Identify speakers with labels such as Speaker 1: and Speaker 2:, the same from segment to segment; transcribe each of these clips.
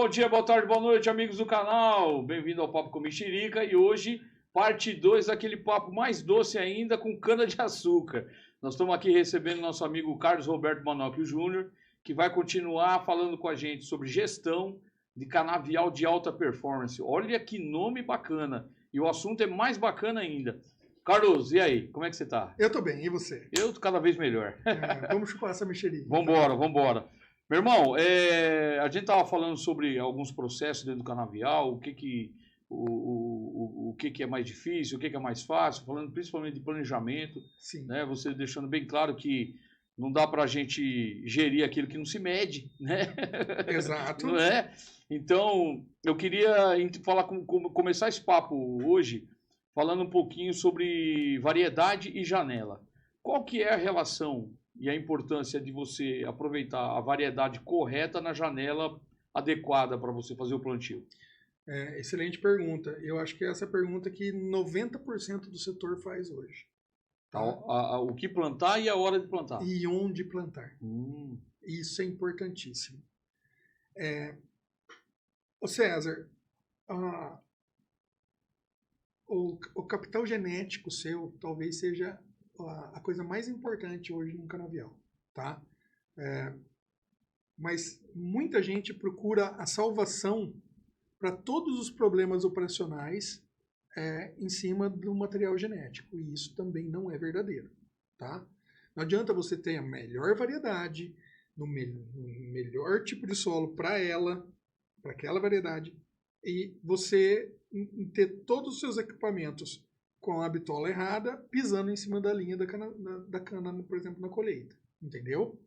Speaker 1: Bom dia, boa tarde, boa noite, amigos do canal. Bem-vindo ao Papo com Mexerica e hoje, parte 2 daquele papo mais doce ainda com cana-de-açúcar. Nós estamos aqui recebendo nosso amigo Carlos Roberto Manocchio Júnior, que vai continuar falando com a gente sobre gestão de canavial de alta performance. Olha que nome bacana. E o assunto é mais bacana ainda. Carlos, e aí? Como é que você está?
Speaker 2: Eu tô bem, e você?
Speaker 1: Eu tô cada vez melhor.
Speaker 2: Vamos chupar essa mexerica.
Speaker 1: Vambora. Meu irmão, a gente estava falando sobre alguns processos dentro do canavial, o que é mais difícil, o que é mais fácil, falando principalmente de planejamento.
Speaker 2: Sim.
Speaker 1: Né? Você deixando bem claro que não dá para a gente gerir aquilo que não se mede, né?
Speaker 2: Exato.
Speaker 1: Não é? Então, eu queria começar esse papo hoje falando um pouquinho sobre variedade e janela. Qual que é a relação e a importância de você aproveitar a variedade correta na janela adequada para você fazer o plantio?
Speaker 2: Excelente pergunta. Eu acho que essa é a pergunta que 90% do setor faz hoje.
Speaker 1: Tá? O que plantar e a hora de plantar.
Speaker 2: E onde plantar. Isso é importantíssimo. Ô César, o capital genético seu talvez seja a coisa mais importante hoje no canavial, tá? Mas muita gente procura a salvação para todos os problemas operacionais em cima do material genético, e isso também não é verdadeiro, tá? Não adianta você ter a melhor variedade, no melhor tipo de solo para aquela variedade, e você ter todos os seus equipamentos com a bitola errada, pisando em cima da linha da cana, por exemplo, na colheita. Entendeu?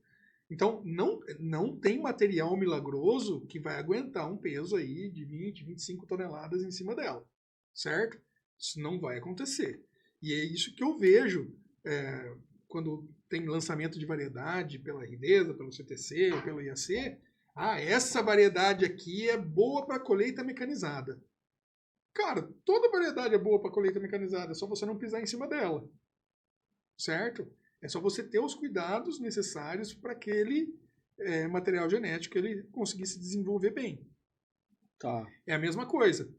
Speaker 2: Então, não tem material milagroso que vai aguentar um peso aí de 20, 25 toneladas em cima dela. Certo? Isso não vai acontecer. E é isso que eu vejo quando tem lançamento de variedade pela Ridesa, pelo CTC, ou pelo IAC. Essa variedade aqui é boa para colheita mecanizada. Cara, toda variedade é boa para colheita mecanizada, é só você não pisar em cima dela. Certo? É só você ter os cuidados necessários para aquele material genético ele conseguir se desenvolver bem.
Speaker 1: Tá.
Speaker 2: É a mesma coisa.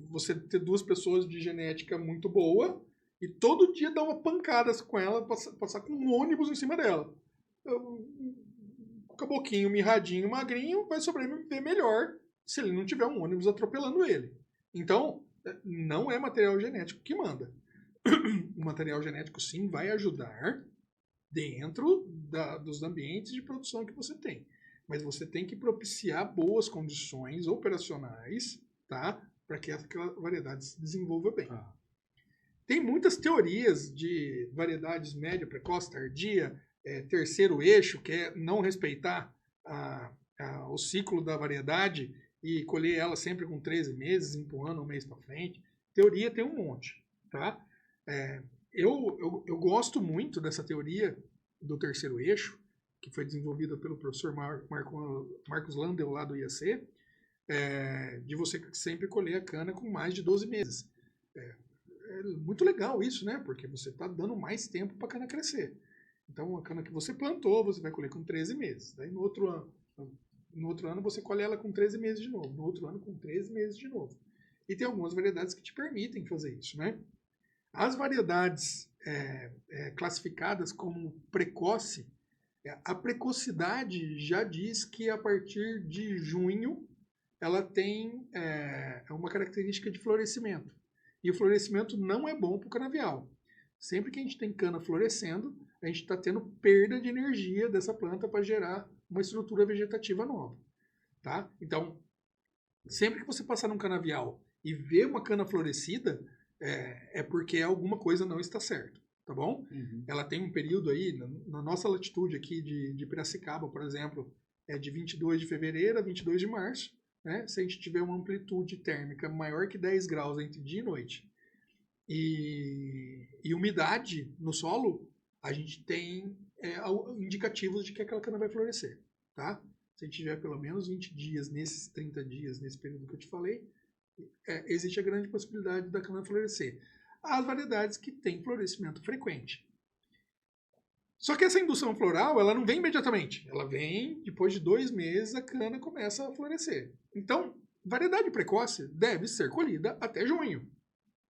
Speaker 2: Você ter duas pessoas de genética muito boa e todo dia dar uma pancada com ela, passar com um ônibus em cima dela. O caboquinho, mirradinho, magrinho, vai sobreviver melhor se ele não tiver um ônibus atropelando ele. Então, não é material genético que manda. O material genético, sim, vai ajudar dentro dos ambientes de produção que você tem. Mas você tem que propiciar boas condições operacionais, tá? Para que aquela variedade se desenvolva bem. Tem muitas teorias de variedades média, precoce, tardia, terceiro eixo, que é não respeitar o ciclo da variedade e colher ela sempre com 13 meses, empurrando um mês para frente. Teoria tem um monte, tá? Eu gosto muito dessa teoria do terceiro eixo, que foi desenvolvida pelo professor Marcos Landel, lá do IAC, de você sempre colher a cana com mais de 12 meses. É muito legal isso, né? Porque você está dando mais tempo para a cana crescer. Então, a cana que você plantou, você vai colher com 13 meses. Daí, no outro ano, você colhe ela com 13 meses de novo. No outro ano, com 13 meses de novo. E tem algumas variedades que te permitem fazer isso, né? As variedades classificadas como precoce, a precocidade já diz que a partir de junho ela tem uma característica de florescimento. E o florescimento não é bom para o canavial. Sempre que a gente tem cana florescendo, a gente está tendo perda de energia dessa planta para gerar uma estrutura vegetativa nova. Tá? Então, sempre que você passar num canavial e ver uma cana florescida, é porque alguma coisa não está certo, tá bom?
Speaker 1: Uhum.
Speaker 2: Ela tem um período aí, na nossa latitude aqui de Piracicaba, por exemplo, é de 22 de fevereiro a 22 de março, né? Se a gente tiver uma amplitude térmica maior que 10 graus entre dia e noite e umidade no solo, a gente tem indicativos de que aquela cana vai florescer, tá? Se a gente tiver pelo menos 20 dias, nesses 30 dias, nesse período que eu te falei, existe a grande possibilidade da cana florescer. As variedades que têm florescimento frequente. Só que essa indução floral, ela não vem imediatamente. Ela vem depois de 2 meses, a cana começa a florescer. Então, variedade precoce deve ser colhida até junho.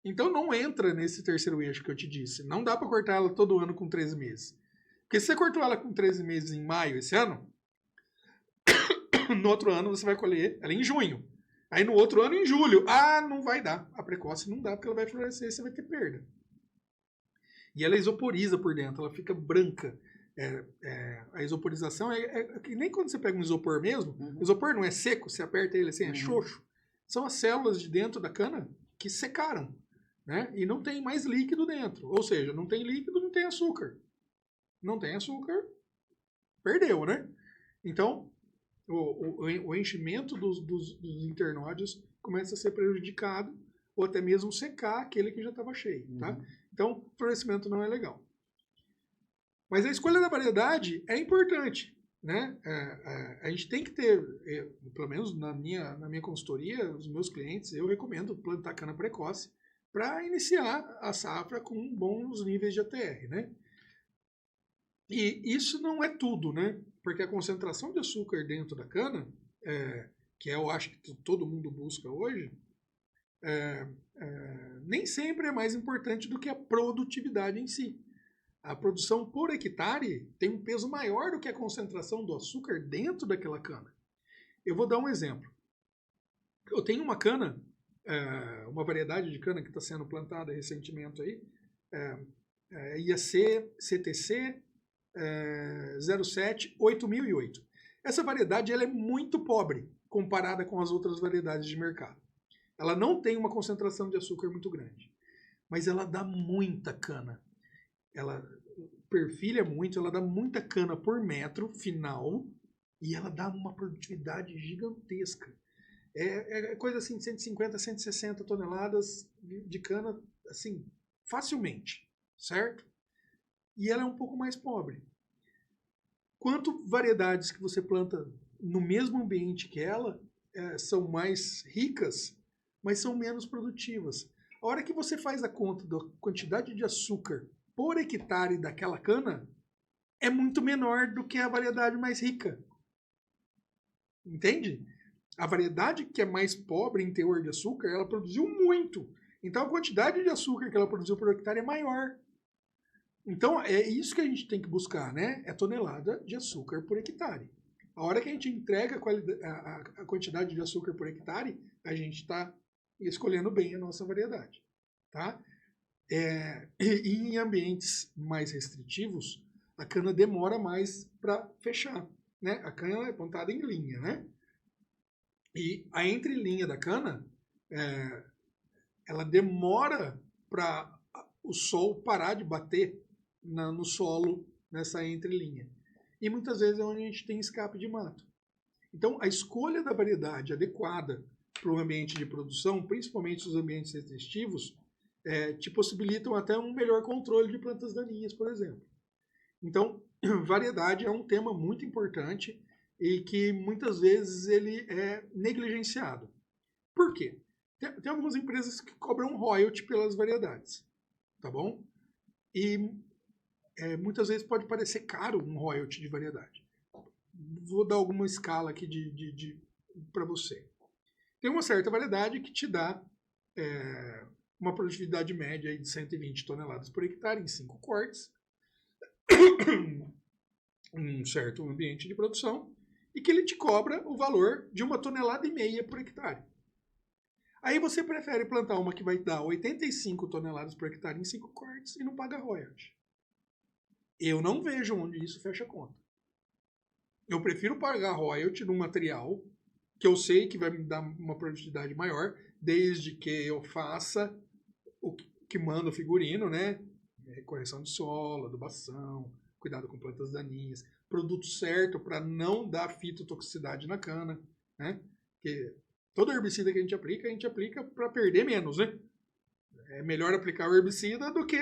Speaker 2: Então não entra nesse terceiro eixo que eu te disse. Não dá para cortar ela todo ano com 13 meses. Porque se você cortou ela com 13 meses em maio esse ano, no outro ano você vai colher ela em junho. Aí no outro ano em julho. Ah, não vai dar. A precoce não dá porque ela vai florescer e você vai ter perda. E ela isoporiza por dentro, ela fica branca. A isoporização é que nem quando você pega um isopor mesmo. O isopor não é seco, você aperta ele assim, é xoxo. São as células de dentro da cana que secaram, né? E não tem mais líquido dentro. Ou seja, não tem líquido, não tem açúcar. Não tem açúcar, perdeu, né? Então, o enchimento dos internódios começa a ser prejudicado ou até mesmo secar aquele que já estava cheio, tá? Então, florescimento não é legal. Mas a escolha da variedade é importante, né? A gente tem que ter, pelo menos na minha consultoria, os meus clientes, eu recomendo plantar cana precoce para iniciar a safra com bons níveis de ATR, né? E isso não é tudo, né? Porque a concentração de açúcar dentro da cana, que eu acho que todo mundo busca hoje, nem sempre é mais importante do que a produtividade em si. A produção por hectare tem um peso maior do que a concentração do açúcar dentro daquela cana. Eu vou dar um exemplo. Eu tenho uma cana, uma variedade de cana que está sendo plantada recentemente aí, IAC CTC 07 8008. Essa variedade ela é muito pobre comparada com as outras variedades de mercado. Ela não tem uma concentração de açúcar muito grande, mas ela dá muita cana. Ela perfilha muito, ela dá muita cana por metro final e ela dá uma produtividade gigantesca. É coisa assim de 150, 160 toneladas de cana, assim, facilmente, certo? E ela é um pouco mais pobre. Quanto variedades que você planta no mesmo ambiente que ela são mais ricas, mas são menos produtivas. A hora que você faz a conta da quantidade de açúcar por hectare daquela cana, é muito menor do que a variedade mais rica. Entende? A variedade que é mais pobre em teor de açúcar, ela produziu muito. Então a quantidade de açúcar que ela produziu por hectare é maior. Então é isso que a gente tem que buscar, né? É tonelada de açúcar por hectare. A hora que a gente entrega a quantidade de açúcar por hectare, a gente está escolhendo bem a nossa variedade, tá? E em ambientes mais restritivos, a cana demora mais para fechar, né? A cana é plantada em linha, né? E a entrelinha da cana, ela demora para o sol parar de bater no solo nessa entrelinha. E muitas vezes é onde a gente tem escape de mato. Então, a escolha da variedade adequada para o ambiente de produção, principalmente os ambientes restritivos, te possibilitam até um melhor controle de plantas daninhas, por exemplo. Então, variedade é um tema muito importante e que muitas vezes ele é negligenciado. Por quê? Tem algumas empresas que cobram royalty pelas variedades, tá bom? E muitas vezes pode parecer caro um royalty de variedade. Vou dar alguma escala aqui para você. Tem uma certa variedade que te dá uma produtividade média de 120 toneladas por hectare em 5 cortes, um certo ambiente de produção, e que ele te cobra o valor de 1,5 toneladas por hectare. Aí você prefere plantar uma que vai dar 85 toneladas por hectare em 5 cortes e não paga royalty. Eu não vejo onde isso fecha a conta. Eu prefiro pagar royalty num material que eu sei que vai me dar uma produtividade maior, desde que eu faça o que manda o figurino, né? Correção de solo, adubação, cuidado com plantas daninhas, produto certo para não dar fitotoxicidade na cana, né? Porque todo herbicida que a gente aplica para perder menos, né? É melhor aplicar o herbicida do que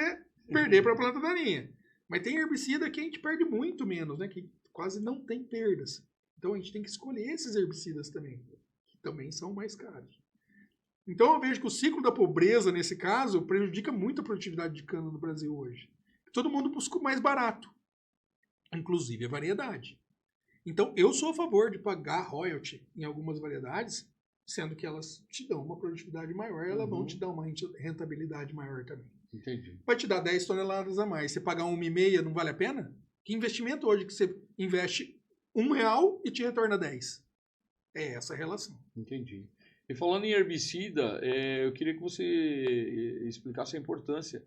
Speaker 2: perder para a planta daninha. Mas tem herbicida que a gente perde muito menos, né? Que quase não tem perdas. Então a gente tem que escolher esses herbicidas também, que também são mais caros. Então eu vejo que o ciclo da pobreza, nesse caso, prejudica muito a produtividade de cana no Brasil hoje. Todo mundo busca o mais barato. inclusive a variedade. Então, eu sou a favor de pagar royalty em algumas variedades, sendo que elas te dão uma produtividade maior, elas vão te dar uma rentabilidade maior também.
Speaker 1: Entendi.
Speaker 2: Vai te dar 10 toneladas a mais. Você pagar 1,5 não vale a pena? Que investimento hoje que você investe R$1 e te retorna 10? É essa a relação.
Speaker 1: Entendi. E falando em herbicida, eu queria que você explicasse a importância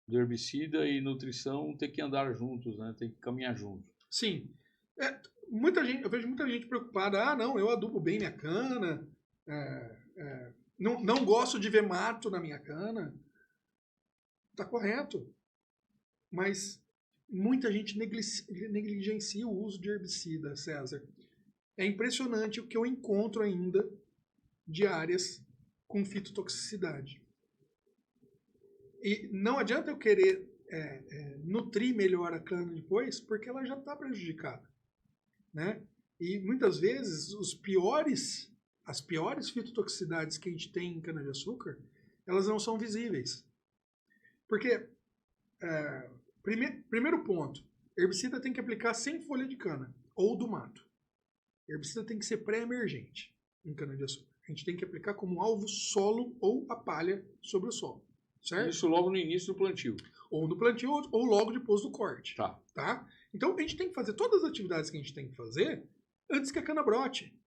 Speaker 1: do herbicida e nutrição ter que andar juntos, né? Tem que caminhar juntos.
Speaker 2: Sim. Eu vejo muita gente preocupada. Não, eu adubo bem minha cana. Não gosto de ver mato na minha cana. Tá correto. Mas muita gente negligencia o uso de herbicida, César. É impressionante o que eu encontro ainda de áreas com fitotoxicidade. E não adianta eu querer nutrir melhor a cana depois, porque ela já está prejudicada, né? E muitas vezes as piores fitotoxicidades que a gente tem em cana-de-açúcar, elas não são visíveis. Porque, primeiro ponto, herbicida tem que aplicar sem folha de cana ou do mato. Herbicida tem que ser pré-emergente em cana-de-açúcar. A gente tem que aplicar como alvo solo ou a palha sobre o solo. Certo?
Speaker 1: Isso logo no início do plantio.
Speaker 2: Ou no plantio ou logo depois do corte.
Speaker 1: Tá.
Speaker 2: Então a gente tem que fazer todas as atividades que a gente tem que fazer antes que a cana brote.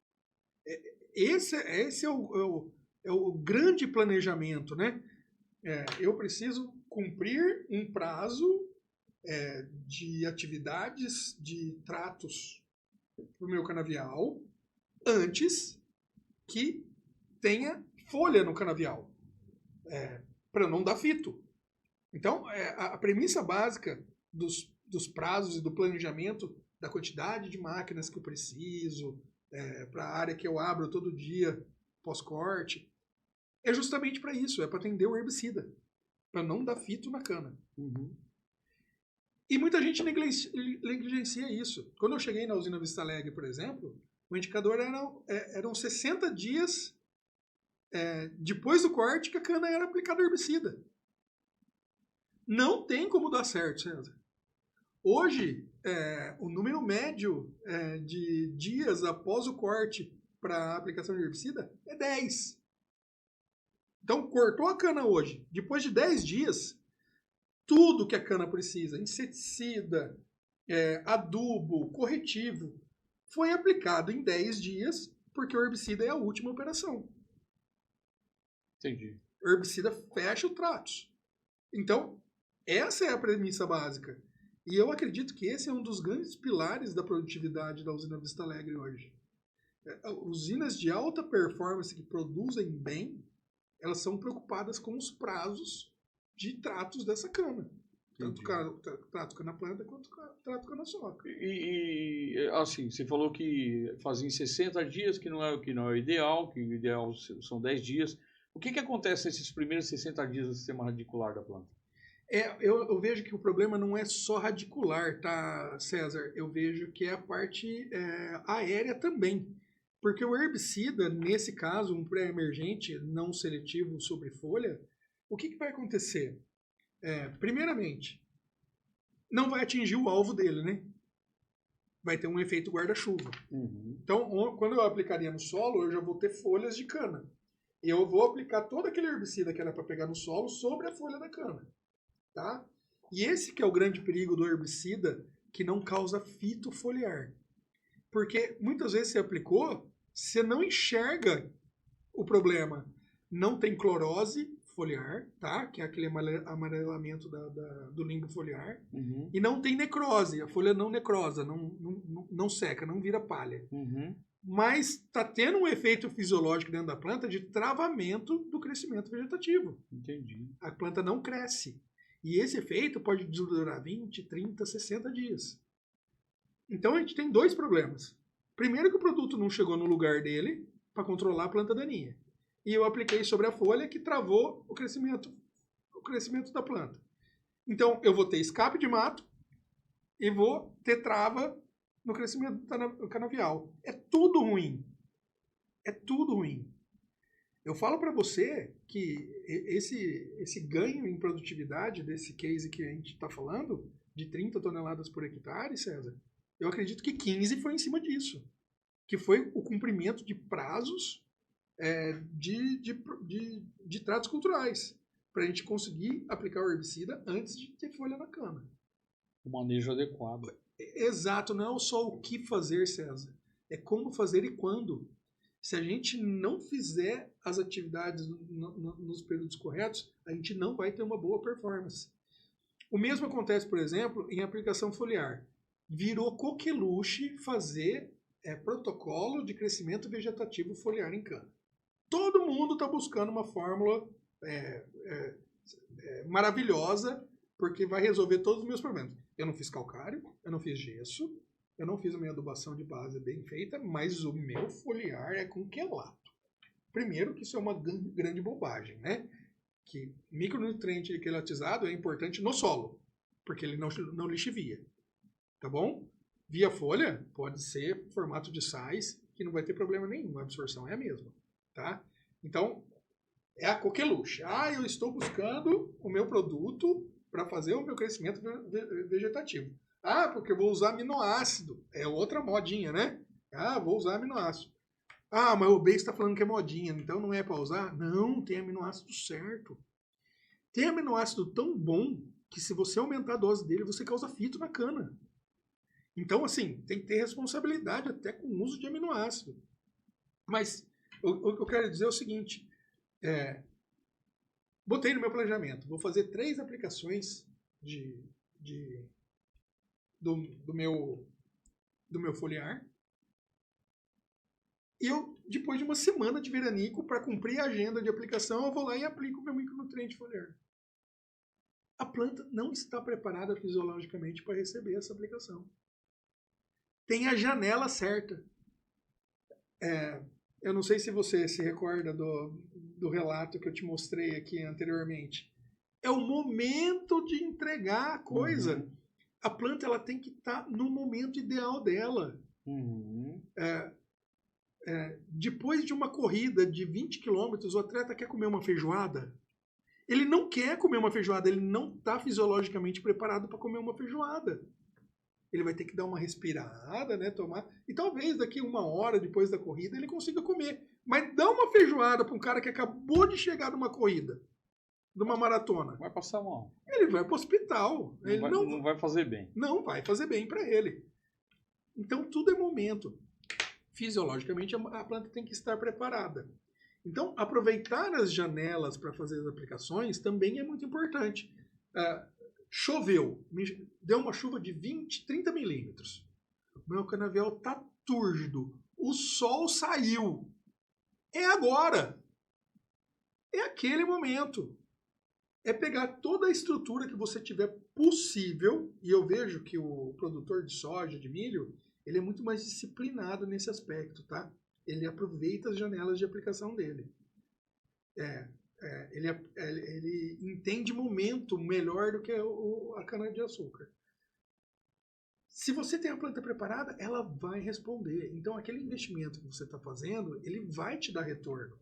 Speaker 2: Esse é o grande planejamento, né? Eu preciso cumprir um prazo de atividades, de tratos para o meu canavial antes que tenha folha no canavial. Para não dar fito. Então, a premissa básica dos prazos e do planejamento da quantidade de máquinas que eu preciso, para a área que eu abro todo dia pós-corte, é justamente para isso, é para atender o herbicida, para não dar fito na cana.
Speaker 1: Uhum.
Speaker 2: E muita gente negligencia isso. Quando eu cheguei na usina Vista Alegre, por exemplo, o indicador eram 60 dias depois do corte que a cana era aplicada herbicida. Não tem como dar certo, César. Hoje, o número médio de dias após o corte para aplicação de herbicida é 10. Então, cortou a cana hoje. Depois de 10 dias, tudo que a cana precisa, inseticida, adubo, corretivo, foi aplicado em 10 dias, porque o herbicida é a última operação.
Speaker 1: Entendi.
Speaker 2: O herbicida fecha o trato. Então, essa é a premissa básica. E eu acredito que esse é um dos grandes pilares da produtividade da usina Vista Alegre hoje. Usinas de alta performance que produzem bem, elas são preocupadas com os prazos de tratos dessa cana. Entendi. Tanto trato cana planta quanto trato cana soca.
Speaker 1: E assim, você falou que fazia em 60 dias, que não é o ideal, que o ideal são 10 dias. O que acontece nesses primeiros 60 dias do sistema radicular da planta?
Speaker 2: Eu vejo que o problema não é só radicular, tá, César? Eu vejo que é a parte aérea também. Porque o herbicida, nesse caso, um pré-emergente não seletivo sobre folha, o que vai acontecer? Primeiramente, não vai atingir o alvo dele, né? Vai ter um efeito guarda-chuva.
Speaker 1: Uhum.
Speaker 2: Então, quando eu aplicaria no solo, eu já vou ter folhas de cana. E eu vou aplicar todo aquele herbicida que era para pegar no solo sobre a folha da cana. Tá? E esse que é o grande perigo do herbicida, que não causa fito foliar. Porque muitas vezes você aplicou, você não enxerga o problema. Não tem clorose foliar, tá? Que é aquele amarelamento do limbo foliar.
Speaker 1: Uhum.
Speaker 2: E não tem necrose, a folha não necrosa, não seca, não vira palha.
Speaker 1: Uhum.
Speaker 2: Mas está tendo um efeito fisiológico dentro da planta de travamento do crescimento vegetativo.
Speaker 1: Entendi.
Speaker 2: A planta não cresce. E esse efeito pode durar 20, 30, 60 dias. Então a gente tem dois problemas. Primeiro que o produto não chegou no lugar dele para controlar a planta daninha. E eu apliquei sobre a folha que travou o crescimento da planta. Então eu vou ter escape de mato e vou ter trava no crescimento do canavial. É tudo ruim. É tudo ruim. Eu falo para você que esse ganho em produtividade desse case que a gente está falando de 30 toneladas por hectare, César, eu acredito que 15 foi em cima disso, que foi o cumprimento de prazos de tratos culturais, para a gente conseguir aplicar o herbicida antes de ter folha na cana.
Speaker 1: O manejo adequado.
Speaker 2: Exato, não é só o que fazer, César, é como fazer e quando. Se a gente não fizer as atividades nos períodos corretos, a gente não vai ter uma boa performance. O mesmo acontece, por exemplo, em aplicação foliar. Virou coqueluche fazer protocolo de crescimento vegetativo foliar em cana. Todo mundo está buscando uma fórmula maravilhosa, porque vai resolver todos os meus problemas. Eu não fiz calcário, eu não fiz gesso, eu não fiz a minha adubação de base bem feita, mas o meu foliar é com quelato. Primeiro que isso é uma grande bobagem, né? Que micronutriente quelatizado é importante no solo, porque ele não lixivia. Tá bom? Via folha, pode ser formato de sais, que não vai ter problema nenhum, a absorção é a mesma. Tá? Então, é a coqueluche. Eu estou buscando o meu produto para fazer o meu crescimento vegetativo. Porque eu vou usar aminoácido. É outra modinha, né? Vou usar aminoácido. Mas o Base está falando que é modinha, então não é para usar? Não, tem aminoácido certo. Tem aminoácido tão bom que se você aumentar a dose dele, você causa fito na cana. Então, assim, tem que ter responsabilidade até com o uso de aminoácido. Mas o que eu quero dizer é o seguinte, botei no meu planejamento, vou fazer 3 aplicações do meu foliar. E eu, depois de uma semana de veranico, para cumprir a agenda de aplicação, eu vou lá e aplico o meu micronutriente foliar. A planta não está preparada fisiologicamente para receber essa aplicação. Tem a janela certa. Eu não sei se você se recorda do relato que eu te mostrei aqui anteriormente. É o momento de entregar a coisa. Uhum. A planta ela tem que estar no momento ideal dela.
Speaker 1: Uhum.
Speaker 2: Depois de uma corrida de 20 quilômetros, o atleta quer comer uma feijoada. Ele não quer comer uma feijoada, ele não está fisiologicamente preparado para comer uma feijoada. Ele vai ter que dar uma respirada, né, tomar. E talvez daqui 1 hora depois da corrida ele consiga comer. Mas dá uma feijoada para um cara que acabou de chegar numa corrida, de uma maratona.
Speaker 1: Vai passar mal.
Speaker 2: Ele vai para o hospital.
Speaker 1: Não vai fazer bem.
Speaker 2: Não vai fazer bem para ele. Então tudo é momento. Fisiologicamente a planta tem que estar preparada. Então aproveitar as janelas para fazer as aplicações também é muito importante. Choveu, deu uma chuva de 20, 30 milímetros. O meu canavial está túrgido. O sol saiu. É agora. É aquele momento. É pegar toda a estrutura que você tiver possível, e eu vejo que o produtor de soja, de milho, ele é muito mais disciplinado nesse aspecto, tá? Ele aproveita as janelas de aplicação dele. Ele entende momento melhor do que a cana-de-açúcar. Se você tem a planta preparada, ela vai responder. Então, aquele investimento que você está fazendo, ele vai te dar retorno.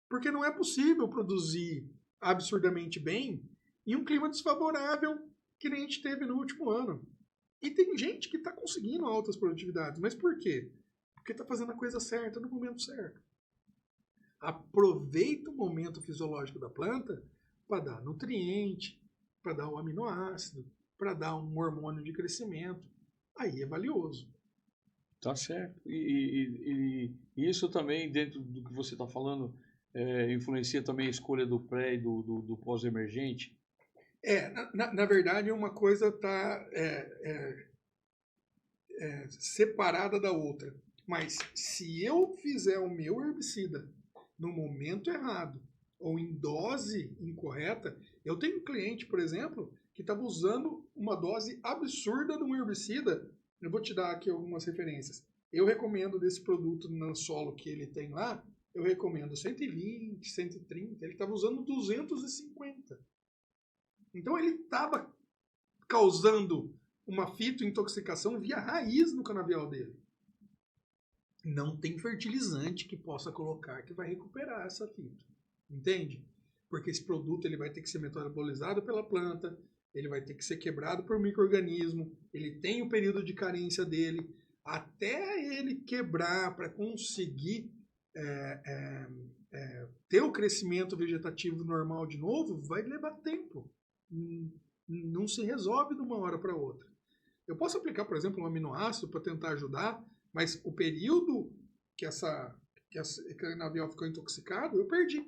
Speaker 2: Porque não é possível produzir absurdamente bem em um clima desfavorável que nem a gente teve no último ano. E tem gente que está conseguindo altas produtividades. Mas por quê? Porque está fazendo a coisa certa no momento certo. Aproveita o momento fisiológico da planta para dar nutriente, para dar um aminoácido, para dar um hormônio de crescimento. Aí é valioso.
Speaker 1: Tá certo. E isso também, dentro do que você está falando, influencia também a escolha do pré e do pós-emergente?
Speaker 2: Na verdade, uma coisa está separada da outra. Mas se eu fizer o meu herbicida no momento errado ou em dose incorreta, eu tenho um cliente, por exemplo, que estava usando uma dose absurda de um herbicida. Eu vou te dar aqui algumas referências. Eu recomendo desse produto no solo que ele tem lá, eu recomendo 120, 130, ele estava usando 250. Então ele estava causando uma fitointoxicação via raiz no canavial dele. Não tem fertilizante que possa colocar que vai recuperar essa fito. Entende? Porque esse produto ele vai ter que ser metabolizado pela planta, ele vai ter que ser quebrado por micro-organismo, ele tem o período de carência dele, até ele quebrar para conseguir ter o crescimento vegetativo normal de novo, vai levar tempo. Não se resolve de uma hora para outra. Eu posso aplicar, por exemplo, um aminoácido para tentar ajudar, mas o período que aquele canabidiol ficou intoxicado, eu perdi.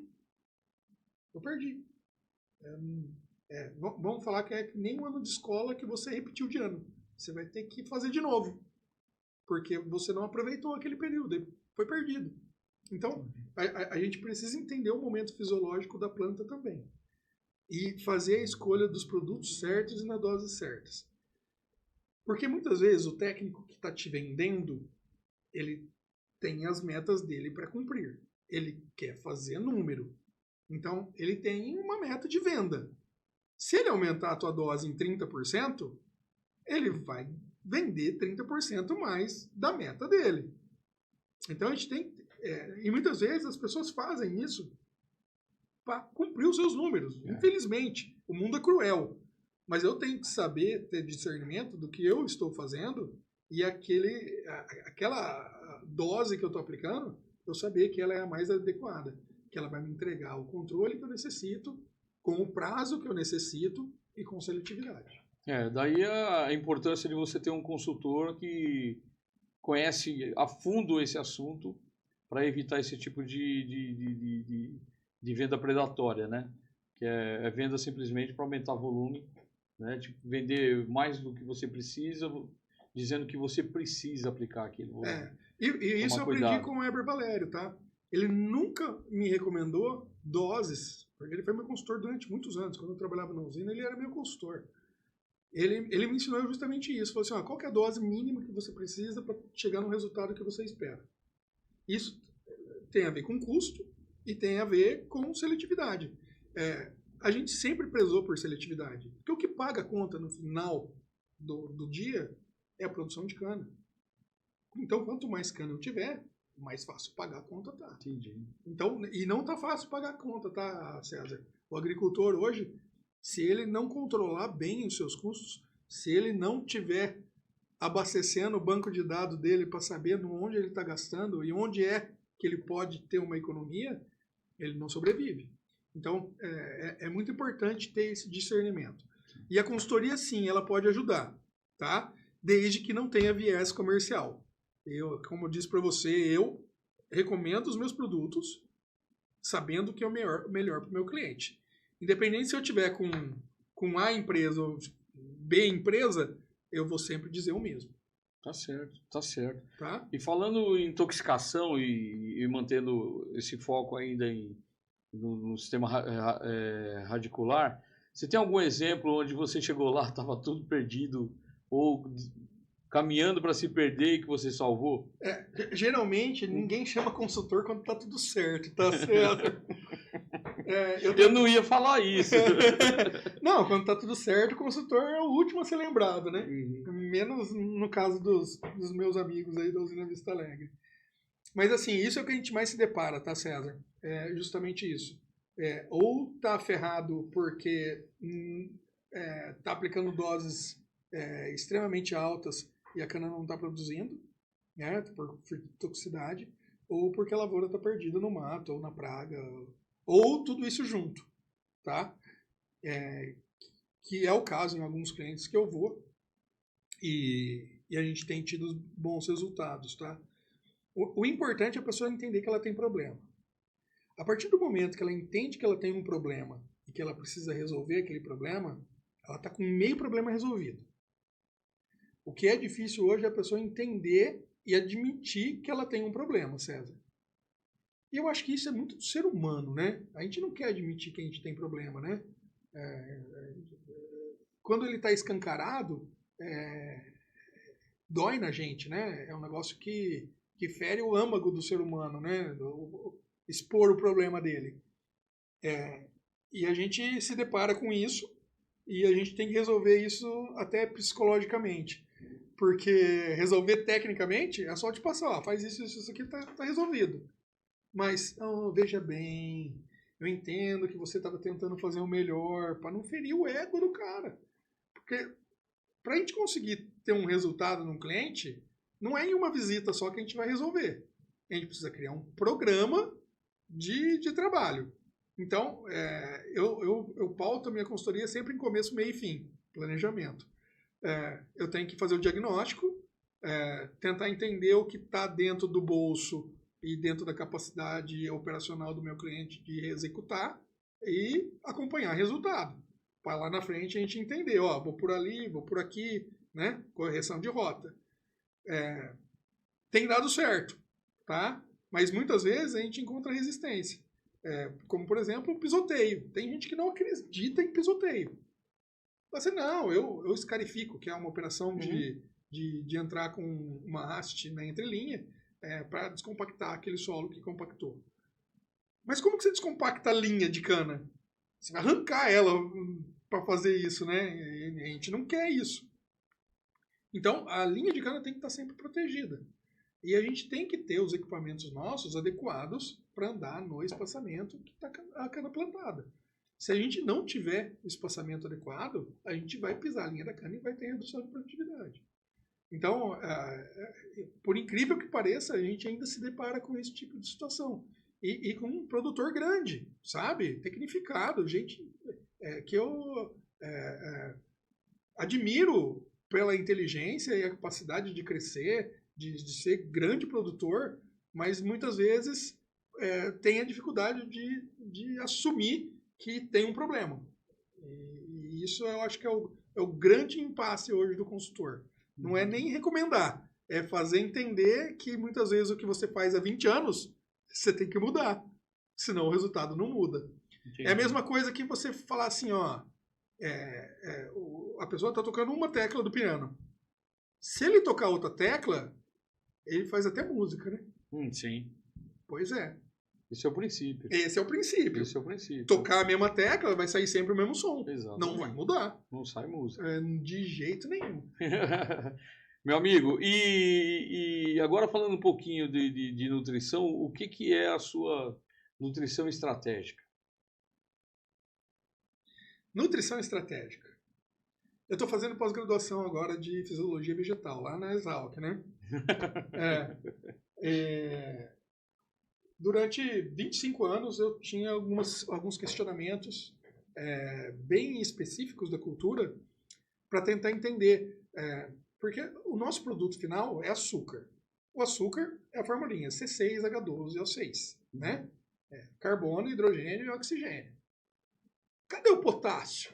Speaker 2: Vamos falar que é nem um ano de escola que você repetiu de ano. Você vai ter que fazer de novo. Porque você não aproveitou aquele período. Foi perdido. Então, a gente precisa entender o momento fisiológico da planta também. E fazer a escolha dos produtos certos e na dose certas. Porque muitas vezes o técnico que está te vendendo, ele tem as metas dele para cumprir. Ele quer fazer número. Então, ele tem uma meta de venda. Se ele aumentar a tua dose em 30%, ele vai vender 30% mais da meta dele. Então, a gente tem... e muitas vezes as pessoas fazem isso para cumprir os seus números. Infelizmente, o mundo é cruel. Mas eu tenho que saber, ter discernimento do que eu estou fazendo e aquela dose que eu estou aplicando, eu saber que ela é a mais adequada. Que ela vai me entregar o controle que eu necessito, com o prazo que eu necessito e com seletividade.
Speaker 1: Daí a importância de você ter um consultor que conhece a fundo esse assunto para evitar esse tipo de venda predatória, né? Que é venda simplesmente para aumentar volume, né? Tipo, vender mais do que você precisa, dizendo que você precisa aplicar aquilo.
Speaker 2: E isso eu aprendi
Speaker 1: cuidado
Speaker 2: com o Heber Valério, tá? Ele nunca me recomendou doses, porque ele foi meu consultor durante muitos anos. Quando eu trabalhava na usina, ele era meu consultor. Ele me ensinou justamente isso. Falou assim, qual que é a dose mínima que você precisa para chegar no resultado que você espera? Isso tem a ver com custo e tem a ver com seletividade. A gente sempre prezou por seletividade. Porque o que paga a conta no final do dia é a produção de cana. Então, quanto mais cana eu tiver, mais fácil pagar a conta tá.
Speaker 1: Entendi.
Speaker 2: Então, e não tá fácil pagar a conta, tá, César? O agricultor hoje, se ele não controlar bem os seus custos, se ele não tiver abastecendo o banco de dados dele para saber onde ele está gastando e onde é que ele pode ter uma economia, ele não sobrevive. Então, é muito importante ter esse discernimento. E a consultoria, sim, ela pode ajudar, tá? Desde que não tenha viés comercial. Como eu disse para você, eu recomendo os meus produtos sabendo que é o melhor para o meu cliente. Independente se eu tiver com A empresa ou B empresa, eu vou sempre dizer o mesmo.
Speaker 1: Tá certo, tá certo.
Speaker 2: Tá?
Speaker 1: E falando em intoxicação e mantendo esse foco ainda no sistema radicular, você tem algum exemplo onde você chegou lá, estava tudo perdido, ou caminhando para se perder e que você salvou?
Speaker 2: Geralmente, ninguém chama consultor quando tá tudo certo, tá certo?
Speaker 1: Eu não ia falar isso.
Speaker 2: Não, quando tá tudo certo, o consultor é o último a ser lembrado, né?
Speaker 1: Uhum.
Speaker 2: Menos no caso dos meus amigos aí da usina Vista Alegre. Mas assim, isso é o que a gente mais se depara, tá, César? É justamente isso. Ou tá ferrado porque tá aplicando doses extremamente altas e a cana não está produzindo, né, por toxicidade, ou porque a lavoura está perdida no mato, ou na praga, ou tudo isso junto, tá? Que é o caso em alguns clientes que eu vou, e a gente tem tido bons resultados, tá? O importante é a pessoa entender que ela tem problema. A partir do momento que ela entende que ela tem um problema e que ela precisa resolver aquele problema, ela está com meio problema resolvido. O que é difícil hoje é a pessoa entender e admitir que ela tem um problema, César. E eu acho que isso é muito do ser humano, né? A gente não quer admitir que a gente tem problema, né? Quando ele está escancarado, dói na gente, né? É um negócio que fere o âmago do ser humano, né? Expor o problema dele. E a gente se depara com isso e a gente tem que resolver isso até psicologicamente. Porque resolver tecnicamente é só te passar, faz isso aqui, tá resolvido. Mas, veja bem, eu entendo que você estava tentando fazer o melhor para não ferir o ego do cara. Porque para a gente conseguir ter um resultado num cliente, não é em uma visita só que a gente vai resolver. A gente precisa criar um programa de trabalho. Então, eu pauto a minha consultoria sempre em começo, meio e fim, planejamento. Eu tenho que fazer o diagnóstico, tentar entender o que está dentro do bolso e dentro da capacidade operacional do meu cliente de executar e acompanhar resultado. Para lá na frente a gente entender, vou por ali, vou por aqui, né? Correção de rota. Tem dado certo, tá? Mas muitas vezes a gente encontra resistência. Como, por exemplo, o pisoteio. Tem gente que não acredita em pisoteio. Você, não, eu escarifico, que é uma operação de entrar com uma haste na entrelinha para descompactar aquele solo que compactou. Mas como que você descompacta a linha de cana? Você vai arrancar ela para fazer isso, né? E a gente não quer isso. Então, a linha de cana tem que estar sempre protegida. E a gente tem que ter os equipamentos nossos adequados para andar no espaçamento que está a cana plantada. Se a gente não tiver o espaçamento adequado, a gente vai pisar a linha da cana e vai ter redução de produtividade. Então, por incrível que pareça, a gente ainda se depara com esse tipo de situação. E com um produtor grande, sabe? Tecnificado, gente que eu admiro pela inteligência e a capacidade de crescer, de ser grande produtor, mas muitas vezes tem a dificuldade de assumir que tem um problema. E isso eu acho que é o grande impasse hoje do consultor. Não é nem recomendar, é fazer entender que muitas vezes o que você faz há 20 anos, você tem que mudar, senão o resultado não muda. Entendi. É a mesma coisa que você falar assim, a pessoa está tocando uma tecla do piano. Se ele tocar outra tecla, ele faz até música, né?
Speaker 1: Sim.
Speaker 2: Pois é.
Speaker 1: Esse é o princípio.
Speaker 2: Esse é o princípio.
Speaker 1: Esse é o princípio.
Speaker 2: Tocar a mesma tecla, vai sair sempre o mesmo som.
Speaker 1: Exatamente.
Speaker 2: Não vai mudar.
Speaker 1: Não sai música.
Speaker 2: De jeito nenhum.
Speaker 1: Meu amigo, e agora falando um pouquinho de nutrição, o que é a sua nutrição estratégica?
Speaker 2: Nutrição estratégica. Eu estou fazendo pós-graduação agora de fisiologia vegetal, lá na Exalc, né? Durante 25 anos eu tinha alguns questionamentos bem específicos da cultura para tentar entender. Porque o nosso produto final é açúcar. O açúcar é a formulinha C6H12O6, né? Carbono, hidrogênio e oxigênio. Cadê o potássio?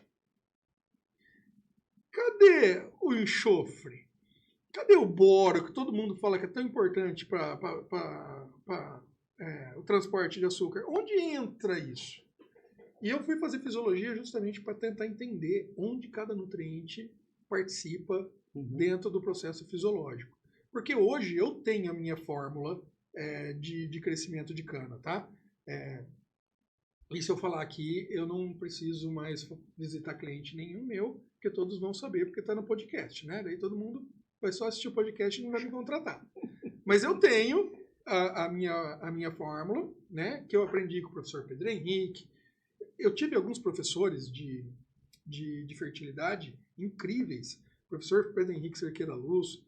Speaker 2: Cadê o enxofre? Cadê o boro, que todo mundo fala que é tão importante para o transporte de açúcar? Onde entra isso? E eu fui fazer fisiologia justamente para tentar entender onde cada nutriente participa dentro do processo fisiológico. Porque hoje eu tenho a minha fórmula de crescimento de cana, tá? E se eu falar aqui, eu não preciso mais visitar cliente nenhum meu, porque todos vão saber, porque está no podcast, né? Daí todo mundo vai só assistir o podcast e não vai me contratar. Mas eu tenho a minha fórmula, né? Que eu aprendi com o professor Pedro Henrique. Eu tive alguns professores de fertilidade incríveis. O professor Pedro Henrique Cerqueira Luz,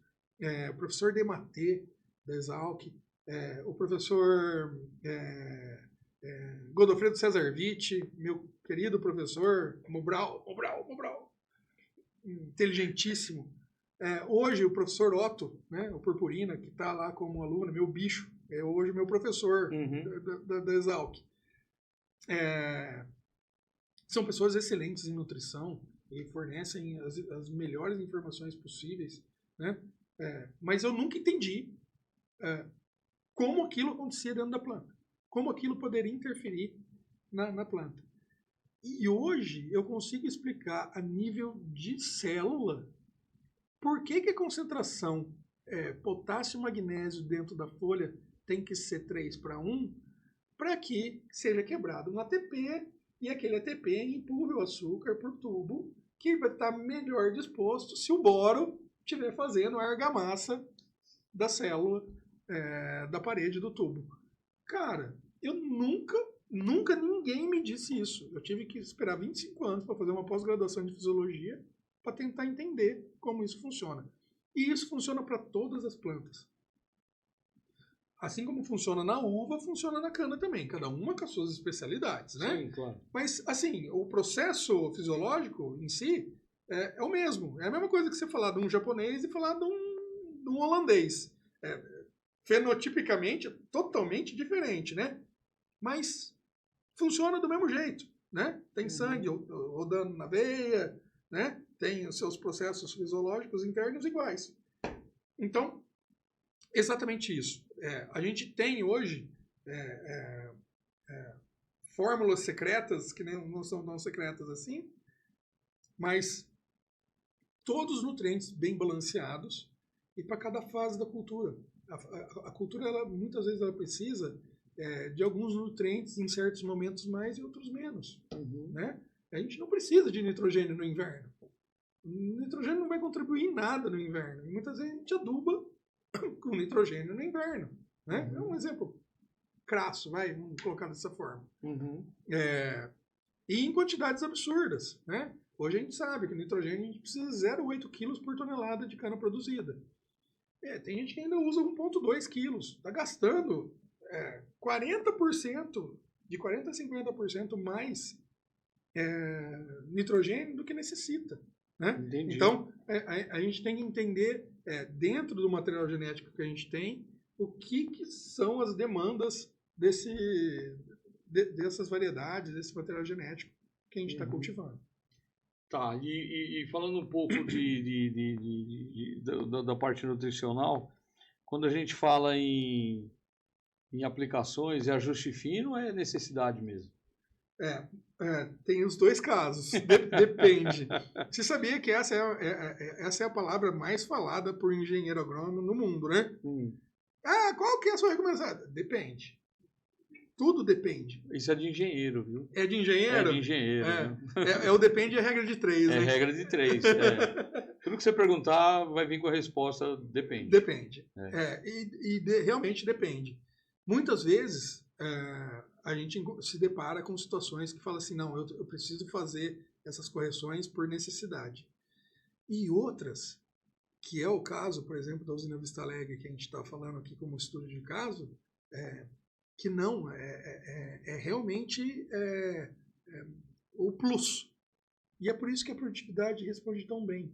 Speaker 2: o professor Dematê, da Exalc, o professor Godofredo Cesar Vitti, meu querido professor, Mobral, inteligentíssimo. Hoje o professor Otto, né, o Purpurina, que está lá como aluno, meu bicho, é hoje meu professor da Exalc. São pessoas excelentes em nutrição e fornecem as melhores informações possíveis, né? Mas eu nunca entendi como aquilo acontecia dentro da planta, como aquilo poderia interferir na planta. E hoje eu consigo explicar a nível de célula por que a concentração potássio e magnésio dentro da folha tem que ser 3:1 para que seja quebrado um ATP e aquele ATP empurre o açúcar para o tubo, que vai estar melhor disposto se o boro estiver fazendo a argamassa da célula da parede do tubo. Cara, eu nunca ninguém me disse isso. Eu tive que esperar 25 anos para fazer uma pós-graduação de fisiologia para tentar entender como isso funciona. E isso funciona para todas as plantas. Assim como funciona na uva, funciona na cana também. Cada uma com as suas especialidades, né?
Speaker 1: Sim, claro.
Speaker 2: Mas, assim, o processo fisiológico em si é o mesmo. É a mesma coisa que você falar de um japonês e falar de um holandês. Fenotipicamente, totalmente diferente, né? Mas funciona do mesmo jeito, né? Tem sangue rodando na veia, né? Tem os seus processos fisiológicos internos iguais. Então, exatamente isso. A gente tem hoje fórmulas secretas, que não são tão secretas assim, mas todos os nutrientes bem balanceados e para cada fase da cultura. A cultura, muitas vezes, ela precisa de alguns nutrientes em certos momentos mais e outros menos. Né? A gente não precisa de nitrogênio no inverno. O nitrogênio não vai contribuir em nada no inverno. E muitas vezes a gente aduba com nitrogênio no inverno. Né? É um exemplo crasso, vamos colocar dessa forma. E em quantidades absurdas. Né? Hoje a gente sabe que o nitrogênio a gente precisa de 0,8 kg por tonelada de cana produzida. Tem gente que ainda usa 1,2 kg. Está gastando 40%, de 40% a 50% mais nitrogênio do que necessita. Né? Então, a gente tem que entender, dentro do material genético que a gente tem, o que são as demandas dessas variedades, desse material genético que a gente está cultivando.
Speaker 1: Tá, e falando um pouco da parte nutricional, quando a gente fala em aplicações e ajuste fino, é necessidade mesmo?
Speaker 2: Tem os dois casos. Depende. Você sabia que essa é a palavra mais falada por engenheiro agrônomo no mundo, né? Qual que é a sua recomendação? Depende. Tudo depende.
Speaker 1: Isso é de engenheiro, viu?
Speaker 2: É de engenheiro?
Speaker 1: É de engenheiro.
Speaker 2: O depende é a regra de 3, né?
Speaker 1: É regra de 3. Tudo que você perguntar vai vir com a resposta depende.
Speaker 2: Depende. Realmente depende. Muitas vezes a gente se depara com situações que fala assim, não, eu preciso fazer essas correções por necessidade. E outras, que é o caso, por exemplo, da usina Vista Alegre, que a gente está falando aqui como estudo de caso, que não, realmente o plus. E é por isso que a produtividade responde tão bem,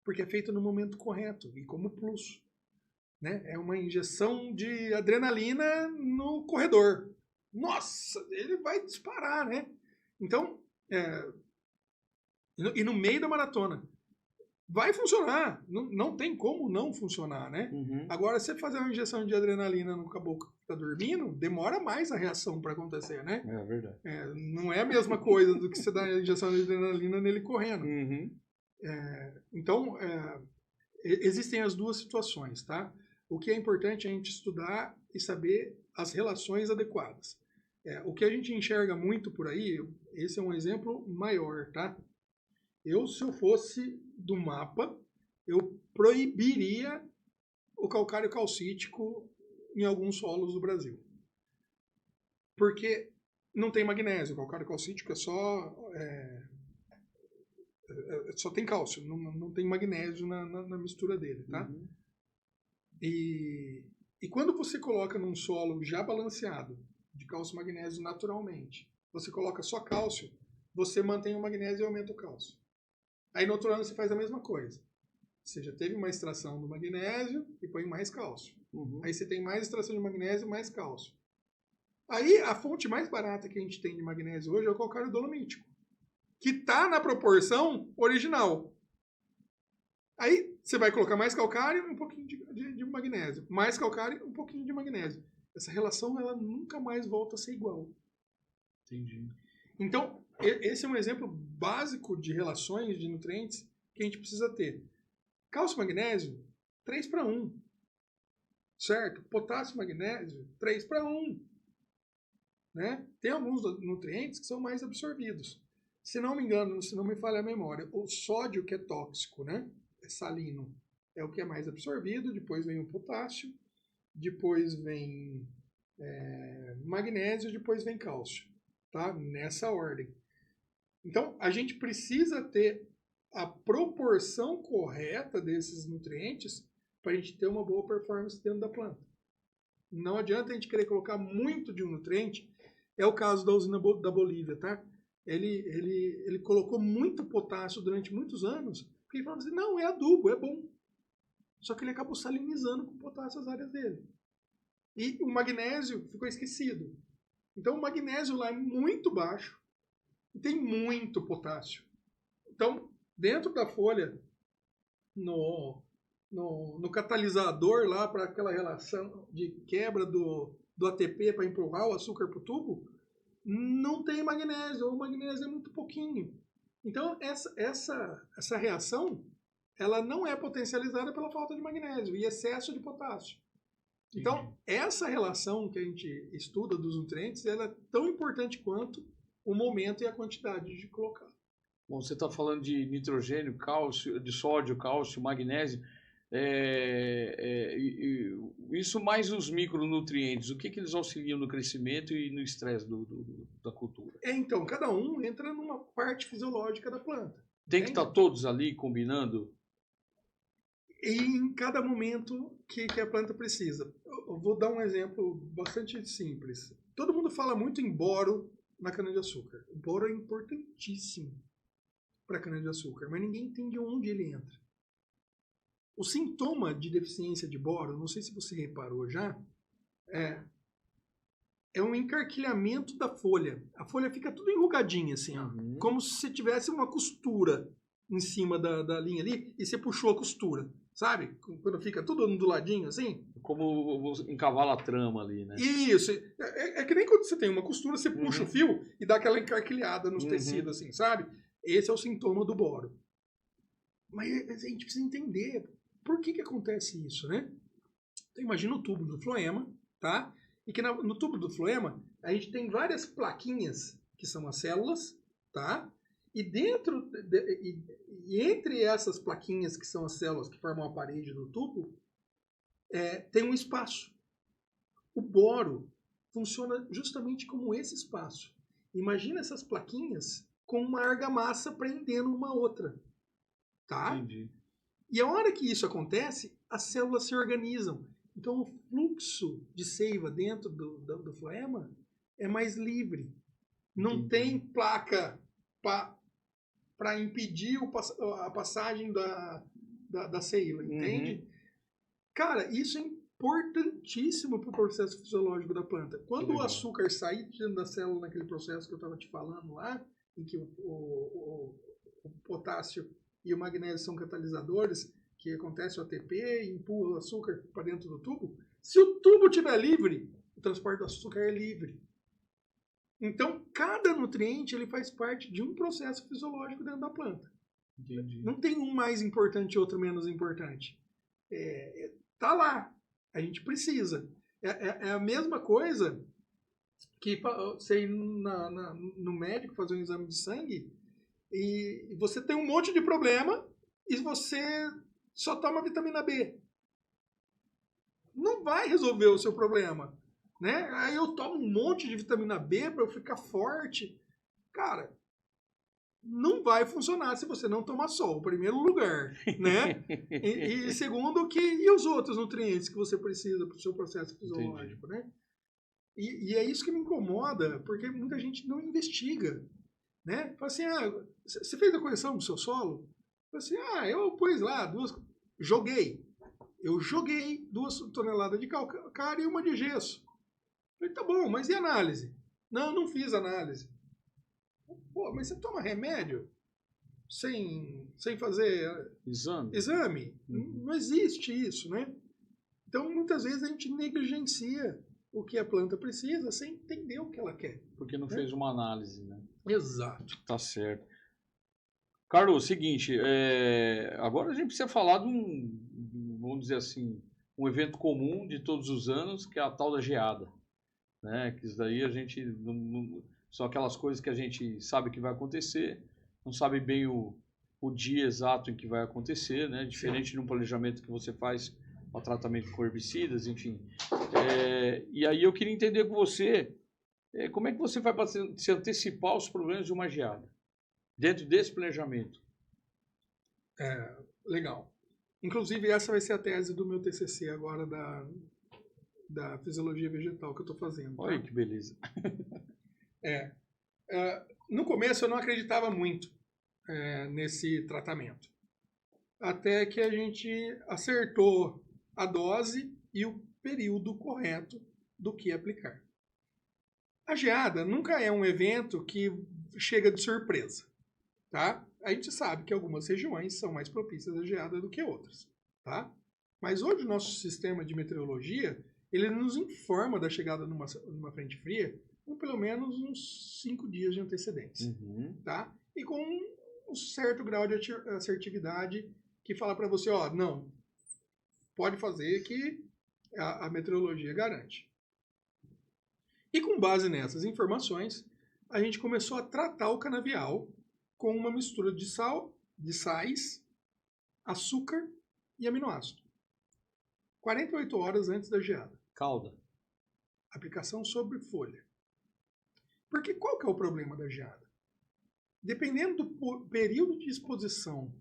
Speaker 2: porque é feita no momento correto e como plus. Né? É uma injeção de adrenalina no corredor. Nossa, ele vai disparar, né? Então, e no meio da maratona. Vai funcionar. Não tem como não funcionar, né? Agora, você fazer uma injeção de adrenalina no caboclo que está dormindo, demora mais a reação para acontecer, né?
Speaker 1: É verdade.
Speaker 2: Não é a mesma coisa do que você dar a injeção de adrenalina nele correndo. Então, existem as duas situações, tá? O que é importante é a gente estudar e saber as relações adequadas. O que a gente enxerga muito por aí, esse é um exemplo maior, tá? Se eu fosse do mapa, eu proibiria o calcário calcítico em alguns solos do Brasil. Porque não tem magnésio, o calcário calcítico só tem cálcio, não tem magnésio na mistura dele, tá? E quando você coloca num solo já balanceado, de cálcio e magnésio naturalmente, você coloca só cálcio, você mantém o magnésio e aumenta o cálcio. Aí no outro ano você faz a mesma coisa. Você já teve uma extração do magnésio e põe mais cálcio. Aí você tem mais extração de magnésio e mais cálcio. Aí a fonte mais barata que a gente tem de magnésio hoje é o calcário dolomítico, que está na proporção original. Aí você vai colocar mais calcário e um pouquinho de magnésio. Mais calcário e um pouquinho de magnésio. Essa relação ela nunca mais volta a ser igual.
Speaker 1: Entendi.
Speaker 2: Então, esse é um exemplo básico de relações de nutrientes que a gente precisa ter. Cálcio e magnésio, 3:1. Certo? Potássio e magnésio, 3:1. Né? Tem alguns nutrientes que são mais absorvidos. Se não me engano, se não me falha a memória, o sódio que é tóxico, né? É salino, é o que é mais absorvido, depois vem o potássio, depois vem magnésio, depois vem cálcio. Tá? Nessa ordem. Então, a gente precisa ter a proporção correta desses nutrientes para a gente ter uma boa performance dentro da planta. Não adianta a gente querer colocar muito de um nutriente. É o caso da usina da Bolívia, tá? Ele colocou muito potássio durante muitos anos, porque ele falou assim, não, é adubo, é bom. Só que ele acabou salinizando com potássio as áreas dele. E o magnésio ficou esquecido. Então o magnésio lá é muito baixo e tem muito potássio. Então, dentro da folha, no catalisador lá para aquela relação de quebra do ATP para empurrar o açúcar para o tubo, não tem magnésio, ou o magnésio é muito pouquinho. Então, essa reação, ela não é potencializada pela falta de magnésio e excesso de potássio. Então, essa relação que a gente estuda dos nutrientes, ela é tão importante quanto o momento e a quantidade de colocar.
Speaker 1: Bom, você está falando de nitrogênio, cálcio, de sódio, cálcio, magnésio. Isso mais os micronutrientes, o que eles auxiliam no crescimento e no estresse da cultura?
Speaker 2: Então, cada um entra numa parte fisiológica da planta.
Speaker 1: Tem que estar todos ali combinando?
Speaker 2: E em cada momento que a planta precisa. Eu vou dar um exemplo bastante simples. Todo mundo fala muito em boro na cana-de-açúcar. O boro é importantíssimo para a cana-de-açúcar, mas ninguém entende onde ele entra. O sintoma de deficiência de boro, não sei se você reparou já, é um encarquilhamento da folha. A folha fica tudo enrugadinha, assim, ó, como se tivesse uma costura em cima da linha ali e você puxou a costura, sabe? Quando fica tudo onduladinho, assim.
Speaker 1: Como encavala a trama ali, né?
Speaker 2: Isso. É que nem quando você tem uma costura, você puxa o fio e dá aquela encarquilhada nos tecidos, assim, sabe? Esse é o sintoma do boro. Mas a gente precisa entender por que acontece isso, né? Então, imagina o tubo do floema, tá? E que no tubo do floema, a gente tem várias plaquinhas, que são as células, tá? E dentro, e entre essas plaquinhas, que são as células que formam a parede do tubo, tem um espaço. O boro funciona justamente como esse espaço. Imagina essas plaquinhas com uma argamassa prendendo uma outra, tá?
Speaker 1: Entendi.
Speaker 2: E a hora que isso acontece, as células se organizam. Então, o fluxo de seiva dentro do floema é mais livre. Não tem placa para impedir a passagem da seiva, entende? Cara, isso é importantíssimo para o processo fisiológico da planta. Quando o açúcar sair dentro da célula naquele processo que eu estava te falando lá, em que o potássio e o magnésio são catalisadores, que acontece o ATP e empurra o açúcar para dentro do tubo, se o tubo estiver livre, o transporte do açúcar é livre. Então, cada nutriente ele faz parte de um processo fisiológico dentro da planta.
Speaker 1: Entendi.
Speaker 2: Não tem um mais importante e outro menos importante. Tá lá. A gente precisa. É a mesma coisa que você ir no médico fazer um exame de sangue e você tem um monte de problema e você só toma vitamina B. Não vai resolver o seu problema, né? Aí eu tomo um monte de vitamina B para eu ficar forte. Cara, não vai funcionar se você não tomar sol, em primeiro lugar, né? e segundo, e os outros nutrientes que você precisa para o seu processo fisiológico, né? E é isso que me incomoda, porque muita gente não investiga, né? Fala assim, você fez a correção do seu solo? Fala assim, eu pus lá eu joguei 2 toneladas de calcário e 1 de gesso. Falei, tá bom, mas e análise? Não fiz análise. Pô, mas você toma remédio sem fazer exame? Não existe isso, né? Então, muitas vezes a gente negligencia o que a planta precisa sem entender o que ela quer.
Speaker 1: Porque não fez uma análise, né?
Speaker 2: Exato.
Speaker 1: Tá certo. Carlos, seguinte, agora a gente precisa falar de vamos dizer assim, um evento comum de todos os anos, que é a tal da geada, né? Que isso daí a gente são aquelas coisas que a gente sabe que vai acontecer, não sabe bem o dia exato em que vai acontecer, né? Diferente de um planejamento que você faz para tratamento com herbicidas, enfim. E aí eu queria entender com você, como é que você vai se antecipar aos problemas de uma geada, dentro desse planejamento?
Speaker 2: Legal. Inclusive, essa vai ser a tese do meu TCC agora da fisiologia vegetal que eu estou fazendo. Tá?
Speaker 1: Olha que beleza.
Speaker 2: No começo, eu não acreditava muito nesse tratamento. Até que a gente acertou a dose e o período correto do que aplicar. A geada nunca é um evento que chega de surpresa, tá? A gente sabe que algumas regiões são mais propícias à geada do que outras, tá? Mas hoje o nosso sistema de meteorologia, ele nos informa da chegada numa frente fria com pelo menos uns 5 dias de antecedência, tá? E com um certo grau de assertividade que fala para você, ó, não, pode fazer que a meteorologia garante. E com base nessas informações, a gente começou a tratar o canavial com uma mistura de sais, açúcar e aminoácido. 48 horas antes da geada.
Speaker 1: Cauda.
Speaker 2: Aplicação sobre folha. Porque qual que é o problema da geada? Dependendo do período de exposição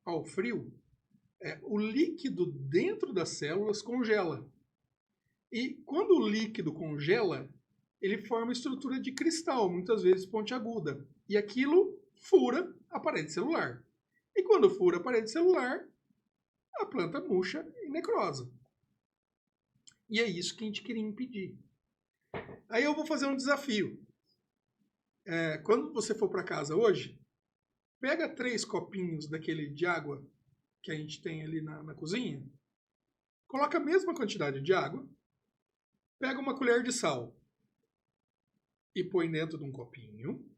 Speaker 2: ao frio, o líquido dentro das células congela. E quando o líquido congela, ele forma estrutura de cristal, muitas vezes pontiaguda. E aquilo fura a parede celular. E quando fura a parede celular, a planta murcha e necrosa. E é isso que a gente queria impedir. Aí eu vou fazer um desafio. Quando você for para casa hoje, pega 3 copinhos daquele de água que a gente tem ali na cozinha, coloca a mesma quantidade de água, pega uma colher de sal e põe dentro de um copinho,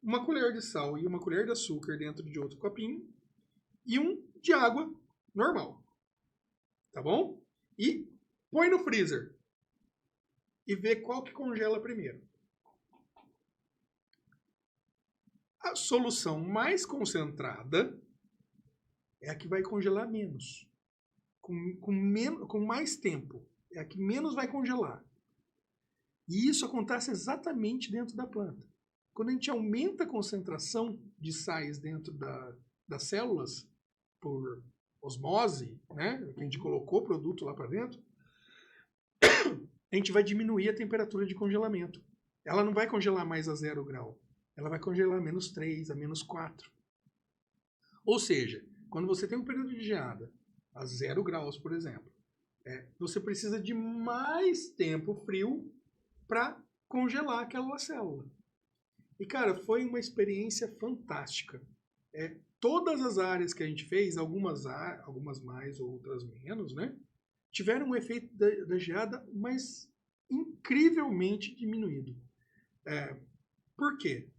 Speaker 2: uma colher de sal e uma colher de açúcar dentro de outro copinho e um de água normal. Tá bom? E põe no freezer e vê qual que congela primeiro. A solução mais concentrada é a que vai congelar menos. Com mais tempo. É a que menos vai congelar. E isso acontece exatamente dentro da planta. Quando a gente aumenta a concentração de sais dentro das células, por osmose, né? A gente colocou o produto lá para dentro, a gente vai diminuir a temperatura de congelamento. Ela não vai congelar mais a 0 grau. Ela vai congelar a -3, a -4. Ou seja, quando você tem um período de geada a 0 graus, por exemplo, você precisa de mais tempo frio para congelar aquela célula. E, cara, foi uma experiência fantástica. Todas as áreas que a gente fez, algumas mais, outras menos, né? Tiveram um efeito da geada, mas incrivelmente diminuído. Por quê?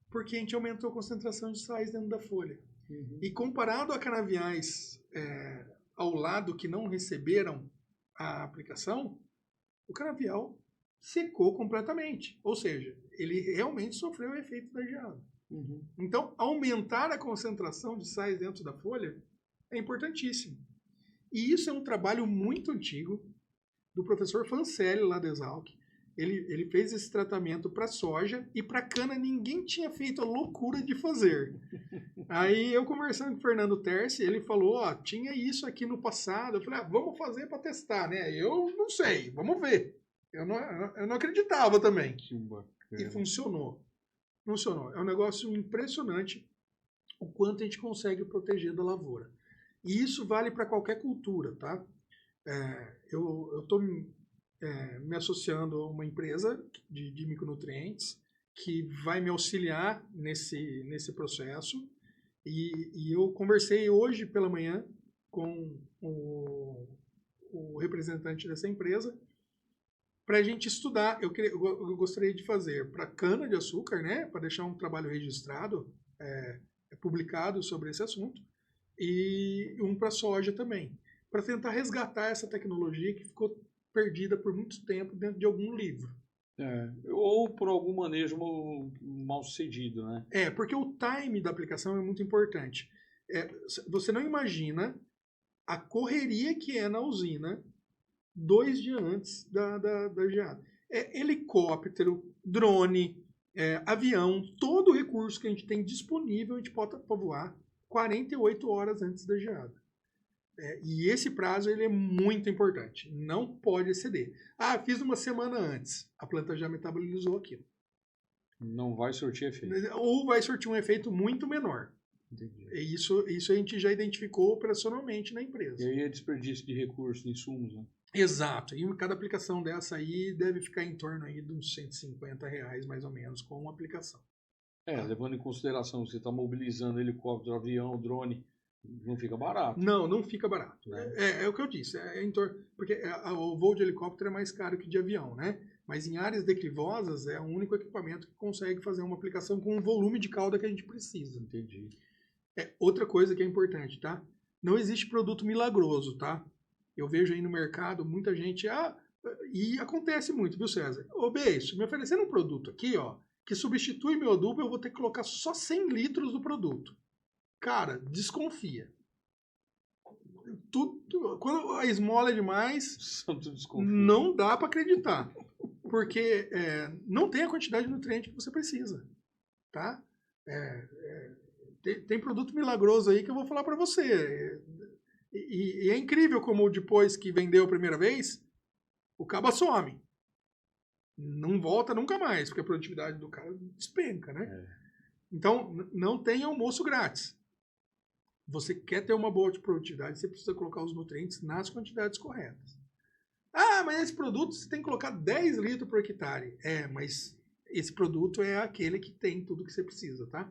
Speaker 2: Porque a gente aumentou a concentração de sais dentro da folha. E comparado a canaviais ao lado que não receberam a aplicação, o canavial secou completamente. Ou seja, ele realmente sofreu o efeito da geada. Então, aumentar a concentração de sais dentro da folha é importantíssimo. E isso é um trabalho muito antigo do professor Fancelli, lá da Exalc. Ele fez esse tratamento para soja e para cana ninguém tinha feito a loucura de fazer. Aí eu conversando com o Fernando Terci, ele falou, tinha isso aqui no passado. Eu falei, vamos fazer para testar, né? Eu não sei, vamos ver. Eu não acreditava também. E funcionou. Funcionou. É um negócio impressionante o quanto a gente consegue proteger da lavoura. E isso vale para qualquer cultura, tá? Eu estou me associando a uma empresa de micronutrientes que vai me auxiliar nesse processo. E eu conversei hoje pela manhã com o representante dessa empresa para a gente estudar. Eu gostaria de fazer para cana de açúcar, né, para deixar um trabalho registrado, publicado sobre esse assunto, e um para soja também, para tentar resgatar essa tecnologia que ficou perdida por muito tempo dentro de algum livro.
Speaker 1: Ou por algum manejo mal sucedido, né?
Speaker 2: Porque o time da aplicação é muito importante. Você não imagina a correria que é na usina 2 dias antes da geada. Helicóptero, drone, avião, todo o recurso que a gente tem disponível a gente bota para voar 48 horas antes da geada. E esse prazo ele é muito importante. Não pode exceder. Ah, fiz uma semana antes. A planta já metabolizou aquilo.
Speaker 1: Não vai surtir efeito.
Speaker 2: Ou vai surtir um efeito muito menor.
Speaker 1: Entendi.
Speaker 2: Isso a gente já identificou operacionalmente na empresa.
Speaker 1: E aí é desperdício de recursos, de insumos, né?
Speaker 2: Exato. E cada aplicação dessa aí deve ficar em torno aí de uns R$150 mais ou menos com uma aplicação.
Speaker 1: Levando em consideração que você está mobilizando helicóptero, avião, drone, não fica barato.
Speaker 2: Não fica barato.
Speaker 1: Né?
Speaker 2: É o que eu disse. Porque o voo de helicóptero é mais caro que de avião, né? Mas em áreas declivosas é o único equipamento que consegue fazer uma aplicação com o volume de cauda que a gente precisa.
Speaker 1: Entendi.
Speaker 2: Outra coisa que é importante, tá? Não existe produto milagroso, tá? Eu vejo aí no mercado muita gente... e acontece muito, viu, César? Ô, Beijo, me oferecendo um produto aqui, ó, que substitui meu adubo, eu vou ter que colocar só 100 litros do produto. Cara, desconfia. Quando a esmola é demais, não dá para acreditar. Porque não tem a quantidade de nutriente que você precisa. Tá? Tem produto milagroso aí que eu vou falar para você. E é incrível como depois que vendeu a primeira vez, o cabo some. Não volta nunca mais, porque a produtividade do cara despenca, né? Então, não tem almoço grátis. Você quer ter uma boa produtividade, você precisa colocar os nutrientes nas quantidades corretas. Ah, mas esse produto você tem que colocar 10 litros por hectare. Mas esse produto é aquele que tem tudo que você precisa, tá?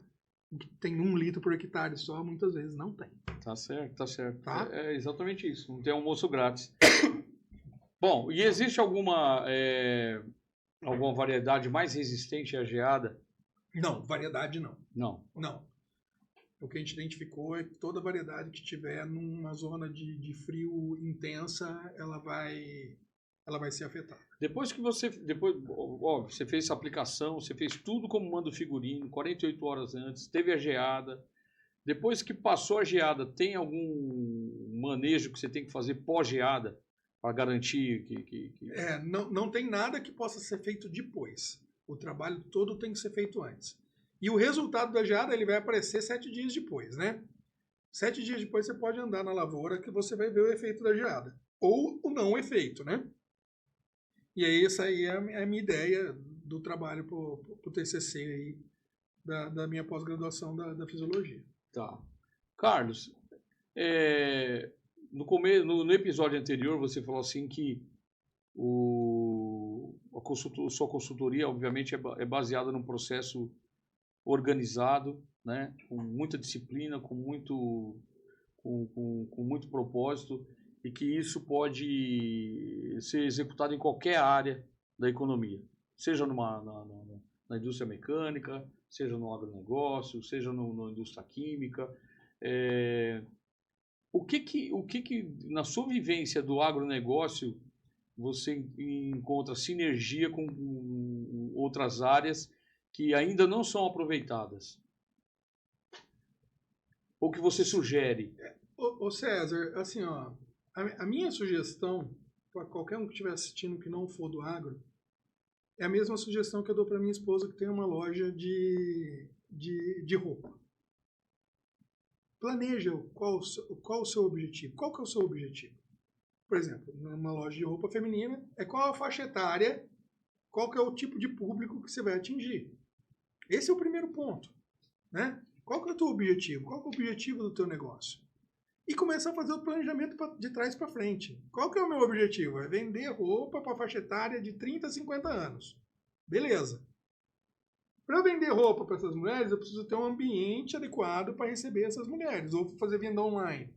Speaker 2: O que tem 1 litro por hectare só, muitas vezes não tem.
Speaker 1: Tá certo, tá certo.
Speaker 2: Tá?
Speaker 1: É exatamente isso, não tem almoço grátis. Bom, e existe alguma variedade mais resistente à geada?
Speaker 2: Não, variedade não.
Speaker 1: Não.
Speaker 2: O que a gente identificou é que toda variedade que tiver numa zona de frio intensa, ela vai ser afetada.
Speaker 1: Depois que você fez essa aplicação, você fez tudo como manda o figurino, 48 horas antes, teve a geada. Depois que passou a geada, tem algum manejo que você tem que fazer pós-geada para garantir que...
Speaker 2: Não tem nada que possa ser feito depois. O trabalho todo tem que ser feito antes. E o resultado da geada ele vai aparecer 7 dias depois, né? 7 dias depois você pode andar na lavoura que você vai ver o efeito da geada. Ou o não efeito, né? E aí essa aí é a minha ideia do trabalho pro TCC aí, da minha pós-graduação da fisiologia.
Speaker 1: Tá. Carlos, no episódio anterior você falou assim que sua consultoria obviamente é baseada num processo organizado, né, com muita disciplina, com muito propósito, e que isso pode ser executado em qualquer área da economia, seja na indústria mecânica, seja no agronegócio, seja na indústria química. O que na sua vivência do agronegócio você encontra sinergia com outras áreas que ainda não são aproveitadas? Ou que você sugere?
Speaker 2: Ô César, assim, ó, a minha sugestão para qualquer um que estiver assistindo que não for do agro é a mesma sugestão que eu dou para minha esposa que tem uma loja de roupa. Planeja qual o seu objetivo. Qual que é o seu objetivo? Por exemplo, numa loja de roupa feminina, qual a faixa etária, qual que é o tipo de público que você vai atingir. Esse é o primeiro ponto, né? Qual que é o teu objetivo? Qual que é o objetivo do teu negócio? E começar a fazer o planejamento de trás para frente. Qual que é o meu objetivo? É vender roupa para faixa etária de 30 a 50 anos. Beleza. Para vender roupa para essas mulheres, eu preciso ter um ambiente adequado para receber essas mulheres, ou fazer venda online.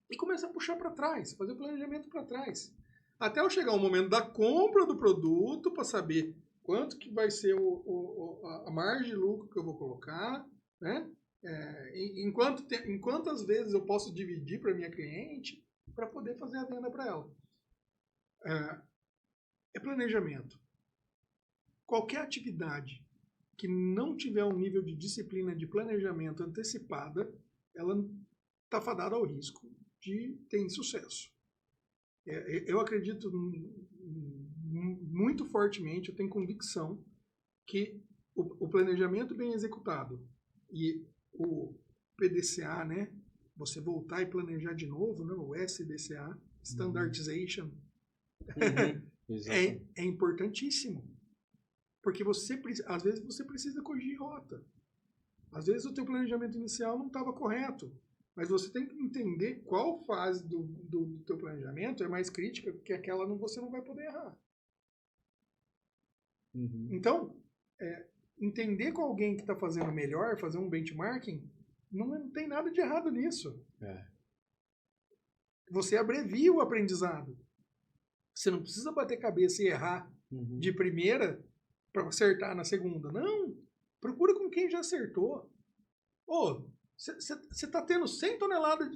Speaker 2: E começar a puxar para trás, fazer o planejamento para trás. Até eu chegar o momento da compra do produto para saber quanto que vai ser a margem de lucro que eu vou colocar, né? Em quantas vezes eu posso dividir para minha cliente para poder fazer a venda para ela. É planejamento. Qualquer atividade que não tiver um nível de disciplina de planejamento antecipada, ela está fadada ao risco de ter insucesso. Eu acredito muito fortemente, eu tenho convicção que o planejamento bem executado e PDCA, né? Você voltar e planejar de novo, né? O SDCA, Standardization,
Speaker 1: Exatamente.
Speaker 2: é importantíssimo. Porque às vezes você precisa corrigir rota. Às vezes o teu planejamento inicial não estava correto. Mas você tem que entender qual fase do teu planejamento é mais crítica, porque aquela você não vai poder errar. Então, entender com alguém que está fazendo melhor, fazer um benchmarking, não tem nada de errado nisso. Você abrevia o aprendizado. Você não precisa bater cabeça e errar de primeira para acertar na segunda. Não. Procura com quem já acertou. Você está tendo 100 toneladas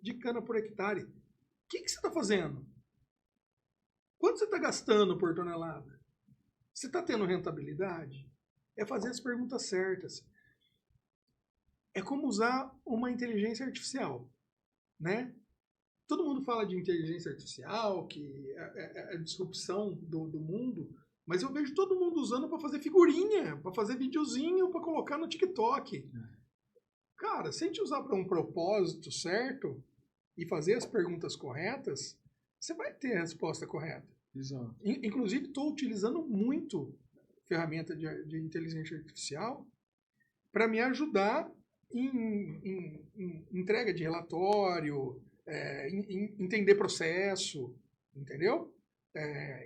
Speaker 2: de cana por hectare. O que você está fazendo? Quanto você está gastando por tonelada? Você está tendo rentabilidade? É fazer as perguntas certas. É como usar uma inteligência artificial, né? Todo mundo fala de inteligência artificial, que é a disrupção do mundo, mas eu vejo todo mundo usando para fazer figurinha, para fazer videozinho, para colocar no TikTok. Cara, se a gente usar para um propósito certo e fazer as perguntas corretas, você vai ter a resposta correta.
Speaker 1: Exato.
Speaker 2: Inclusive, estou utilizando muito ferramenta de inteligência artificial para me ajudar em entrega de relatório, entender processo, entendeu?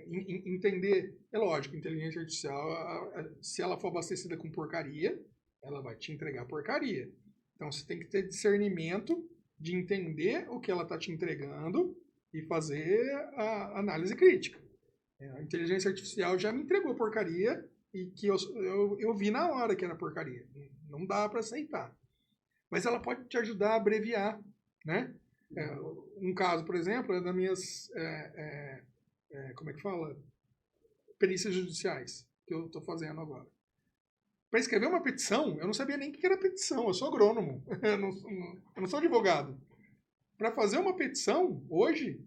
Speaker 2: Entender, é lógico, inteligência artificial, se ela for abastecida com porcaria, ela vai te entregar porcaria. Então, você tem que ter discernimento de entender o que ela está te entregando e fazer a análise crítica. A inteligência artificial já me entregou porcaria e que eu vi na hora que era porcaria. Não dá para aceitar. Mas ela pode te ajudar a abreviar, né? Um caso, por exemplo, é das minhas, como é que fala? Perícias judiciais, que eu estou fazendo agora. Para escrever uma petição, eu não sabia nem o que era petição, eu sou agrônomo, eu não sou advogado. Para fazer uma petição, hoje,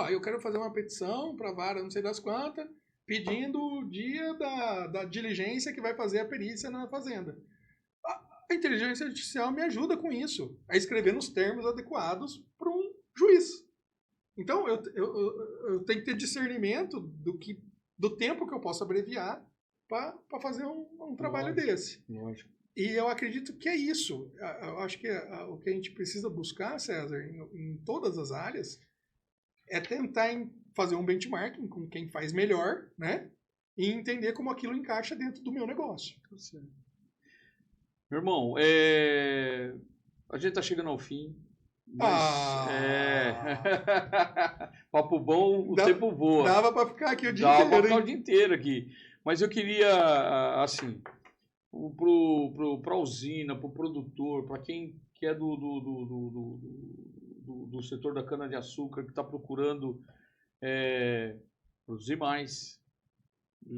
Speaker 2: eu quero fazer uma petição para a vara não sei das quantas, pedindo o dia da diligência que vai fazer a perícia na fazenda. A inteligência artificial me ajuda com isso, a escrever nos termos adequados para um juiz. Então, eu tenho que ter discernimento do tempo que eu posso abreviar para fazer um trabalho desse.
Speaker 1: Lógico.
Speaker 2: E eu acredito que é isso. Eu acho que o que a gente precisa buscar, César, em todas as áreas, é tentar fazer um benchmarking com quem faz melhor, né? E entender como aquilo encaixa dentro do meu negócio.
Speaker 1: Meu irmão, a gente tá chegando ao fim. Papo bom, o tempo voa.
Speaker 2: Dava para ficar aqui o dia
Speaker 1: inteiro.
Speaker 2: Dava
Speaker 1: para ficar o dia inteiro aqui. Mas eu queria, assim, para a usina, para o produtor, para quem que é do setor da cana-de-açúcar, que está procurando produzir mais,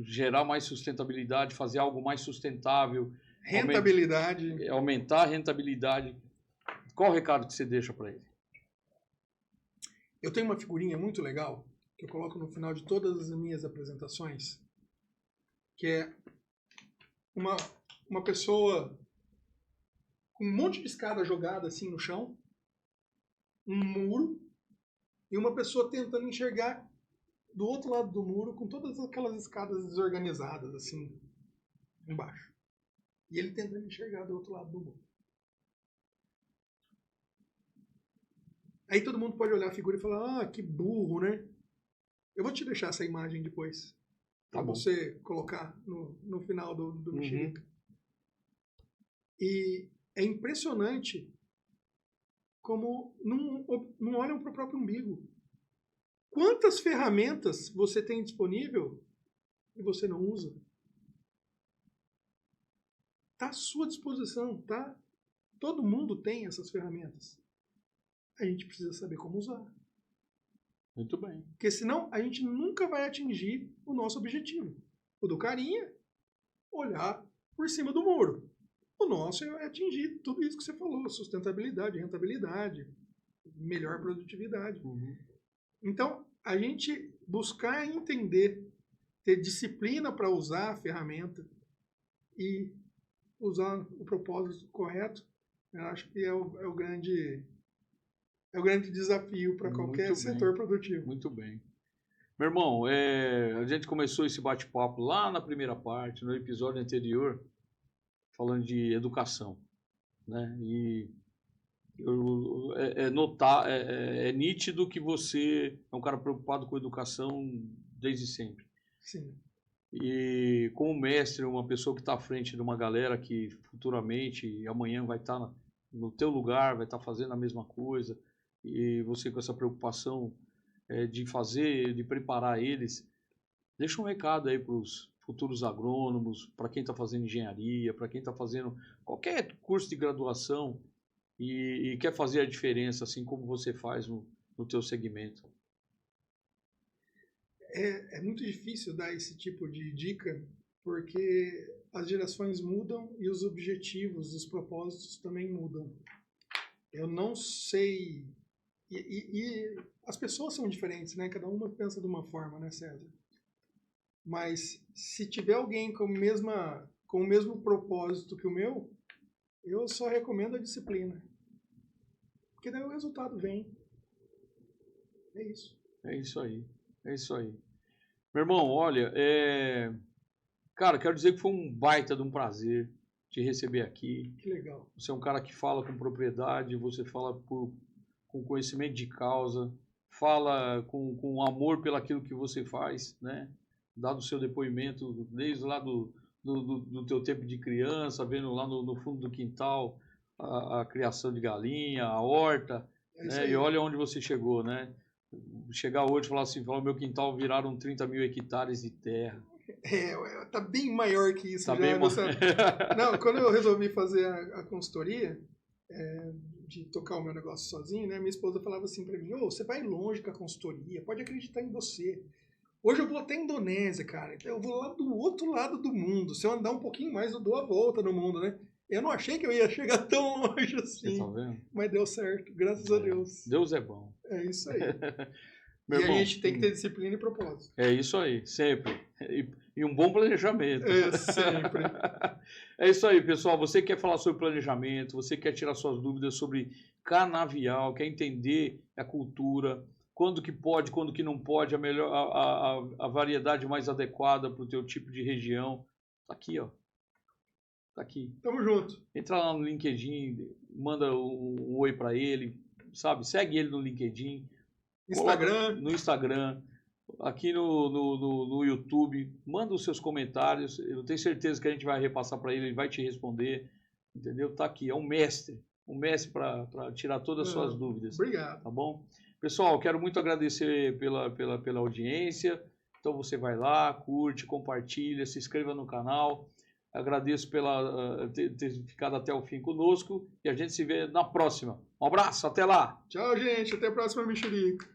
Speaker 1: gerar mais sustentabilidade, fazer algo mais sustentável.
Speaker 2: Rentabilidade.
Speaker 1: Aumentar a rentabilidade. Qual o recado que você deixa para ele?
Speaker 2: Eu tenho uma figurinha muito legal que eu coloco no final de todas as minhas apresentações, que é uma pessoa com um monte de escada jogada assim no chão, um muro, e uma pessoa tentando enxergar do outro lado do muro com todas aquelas escadas desorganizadas assim embaixo. E ele tentando enxergar do outro lado do muro. Aí todo mundo pode olhar a figura e falar, que burro, né? Eu vou te deixar essa imagem depois. Para você colocar no final do Mexerica. E é impressionante como não olham para o próprio umbigo. Quantas ferramentas você tem disponível e você não usa? Está à sua disposição, tá? Todo mundo tem essas ferramentas. A gente precisa saber como usar.
Speaker 1: Muito bem.
Speaker 2: Porque senão a gente nunca vai atingir o nosso objetivo. O do carinha, olhar por cima do muro. O nosso é atingir tudo isso que você falou, sustentabilidade, rentabilidade, melhor produtividade. Então, a gente buscar entender, ter disciplina para usar a ferramenta e usar o propósito correto, Eu acho que é o grande desafio para qualquer
Speaker 1: Muito bem.
Speaker 2: setor produtivo.
Speaker 1: Muito bem. Meu irmão, a gente começou esse bate-papo lá na primeira parte, no episódio anterior, falando de educação, né? E é nítido que você é um cara preocupado com educação desde sempre.
Speaker 2: Sim.
Speaker 1: E como mestre, uma pessoa que está à frente de uma galera que futuramente, amanhã vai estar no teu lugar, vai estar fazendo a mesma coisa, e você com essa preocupação de fazer, de preparar eles, deixa um recado aí para os futuros agrônomos, para quem está fazendo engenharia, para quem está fazendo qualquer curso de graduação e quer fazer a diferença, assim como você faz no teu segmento.
Speaker 2: É muito difícil dar esse tipo de dica, porque as gerações mudam e os objetivos, os propósitos também mudam. Eu não sei... E as pessoas são diferentes, né? Cada uma pensa de uma forma, né, César? Mas se tiver alguém com o mesmo propósito que o meu, eu só recomendo a disciplina. Porque daí o resultado vem. É isso.
Speaker 1: É isso aí. É isso aí. Meu irmão, olha, cara, quero dizer que foi um baita de um prazer te receber aqui.
Speaker 2: Que legal.
Speaker 1: Você é um cara que fala com propriedade, você fala com conhecimento de causa, fala com amor pelaquilo que você faz, né? Dado o seu depoimento desde lá do teu tempo de criança, vendo lá no fundo do quintal a criação de galinha, a horta, né? E olha onde você chegou, né? Chegar hoje e falar assim, o meu quintal viraram 30 mil hectares de terra.
Speaker 2: Tá bem maior que isso
Speaker 1: tá
Speaker 2: já.
Speaker 1: Bem
Speaker 2: Não, quando eu resolvi fazer a consultoria, de tocar o meu negócio sozinho, né? Minha esposa falava assim pra mim, você vai longe com a consultoria, pode acreditar em você. Hoje eu vou até a Indonésia, cara. Eu vou lá do outro lado do mundo. Se eu andar um pouquinho mais, eu dou a volta no mundo, né? Eu não achei que eu ia chegar tão longe assim.
Speaker 1: Você tá vendo?
Speaker 2: Mas deu certo, graças a Deus.
Speaker 1: Deus é bom.
Speaker 2: É isso aí. E
Speaker 1: irmão,
Speaker 2: a gente tem que ter disciplina e propósito.
Speaker 1: É isso aí, sempre. E um bom planejamento.
Speaker 2: Sempre.
Speaker 1: É isso aí, pessoal. Você quer falar sobre planejamento, você quer tirar suas dúvidas sobre canavial, quer entender a cultura, quando que pode, quando que não pode, a variedade mais adequada para o teu tipo de região. Tá aqui, ó. Tá aqui.
Speaker 2: Tamo junto.
Speaker 1: Entra lá no LinkedIn, manda um oi para ele, sabe? Segue ele no LinkedIn. No Instagram, aqui no YouTube, manda os seus comentários, eu tenho certeza que a gente vai repassar para ele, ele vai te responder, entendeu? Tá aqui, é um mestre para tirar todas as suas dúvidas.
Speaker 2: Obrigado.
Speaker 1: Tá bom? Pessoal, quero muito agradecer pela audiência, então você vai lá, curte, compartilha, se inscreva no canal, agradeço por ter ficado até o fim conosco e a gente se vê na próxima. Um abraço, até lá!
Speaker 2: Tchau, gente, até a próxima mexerica.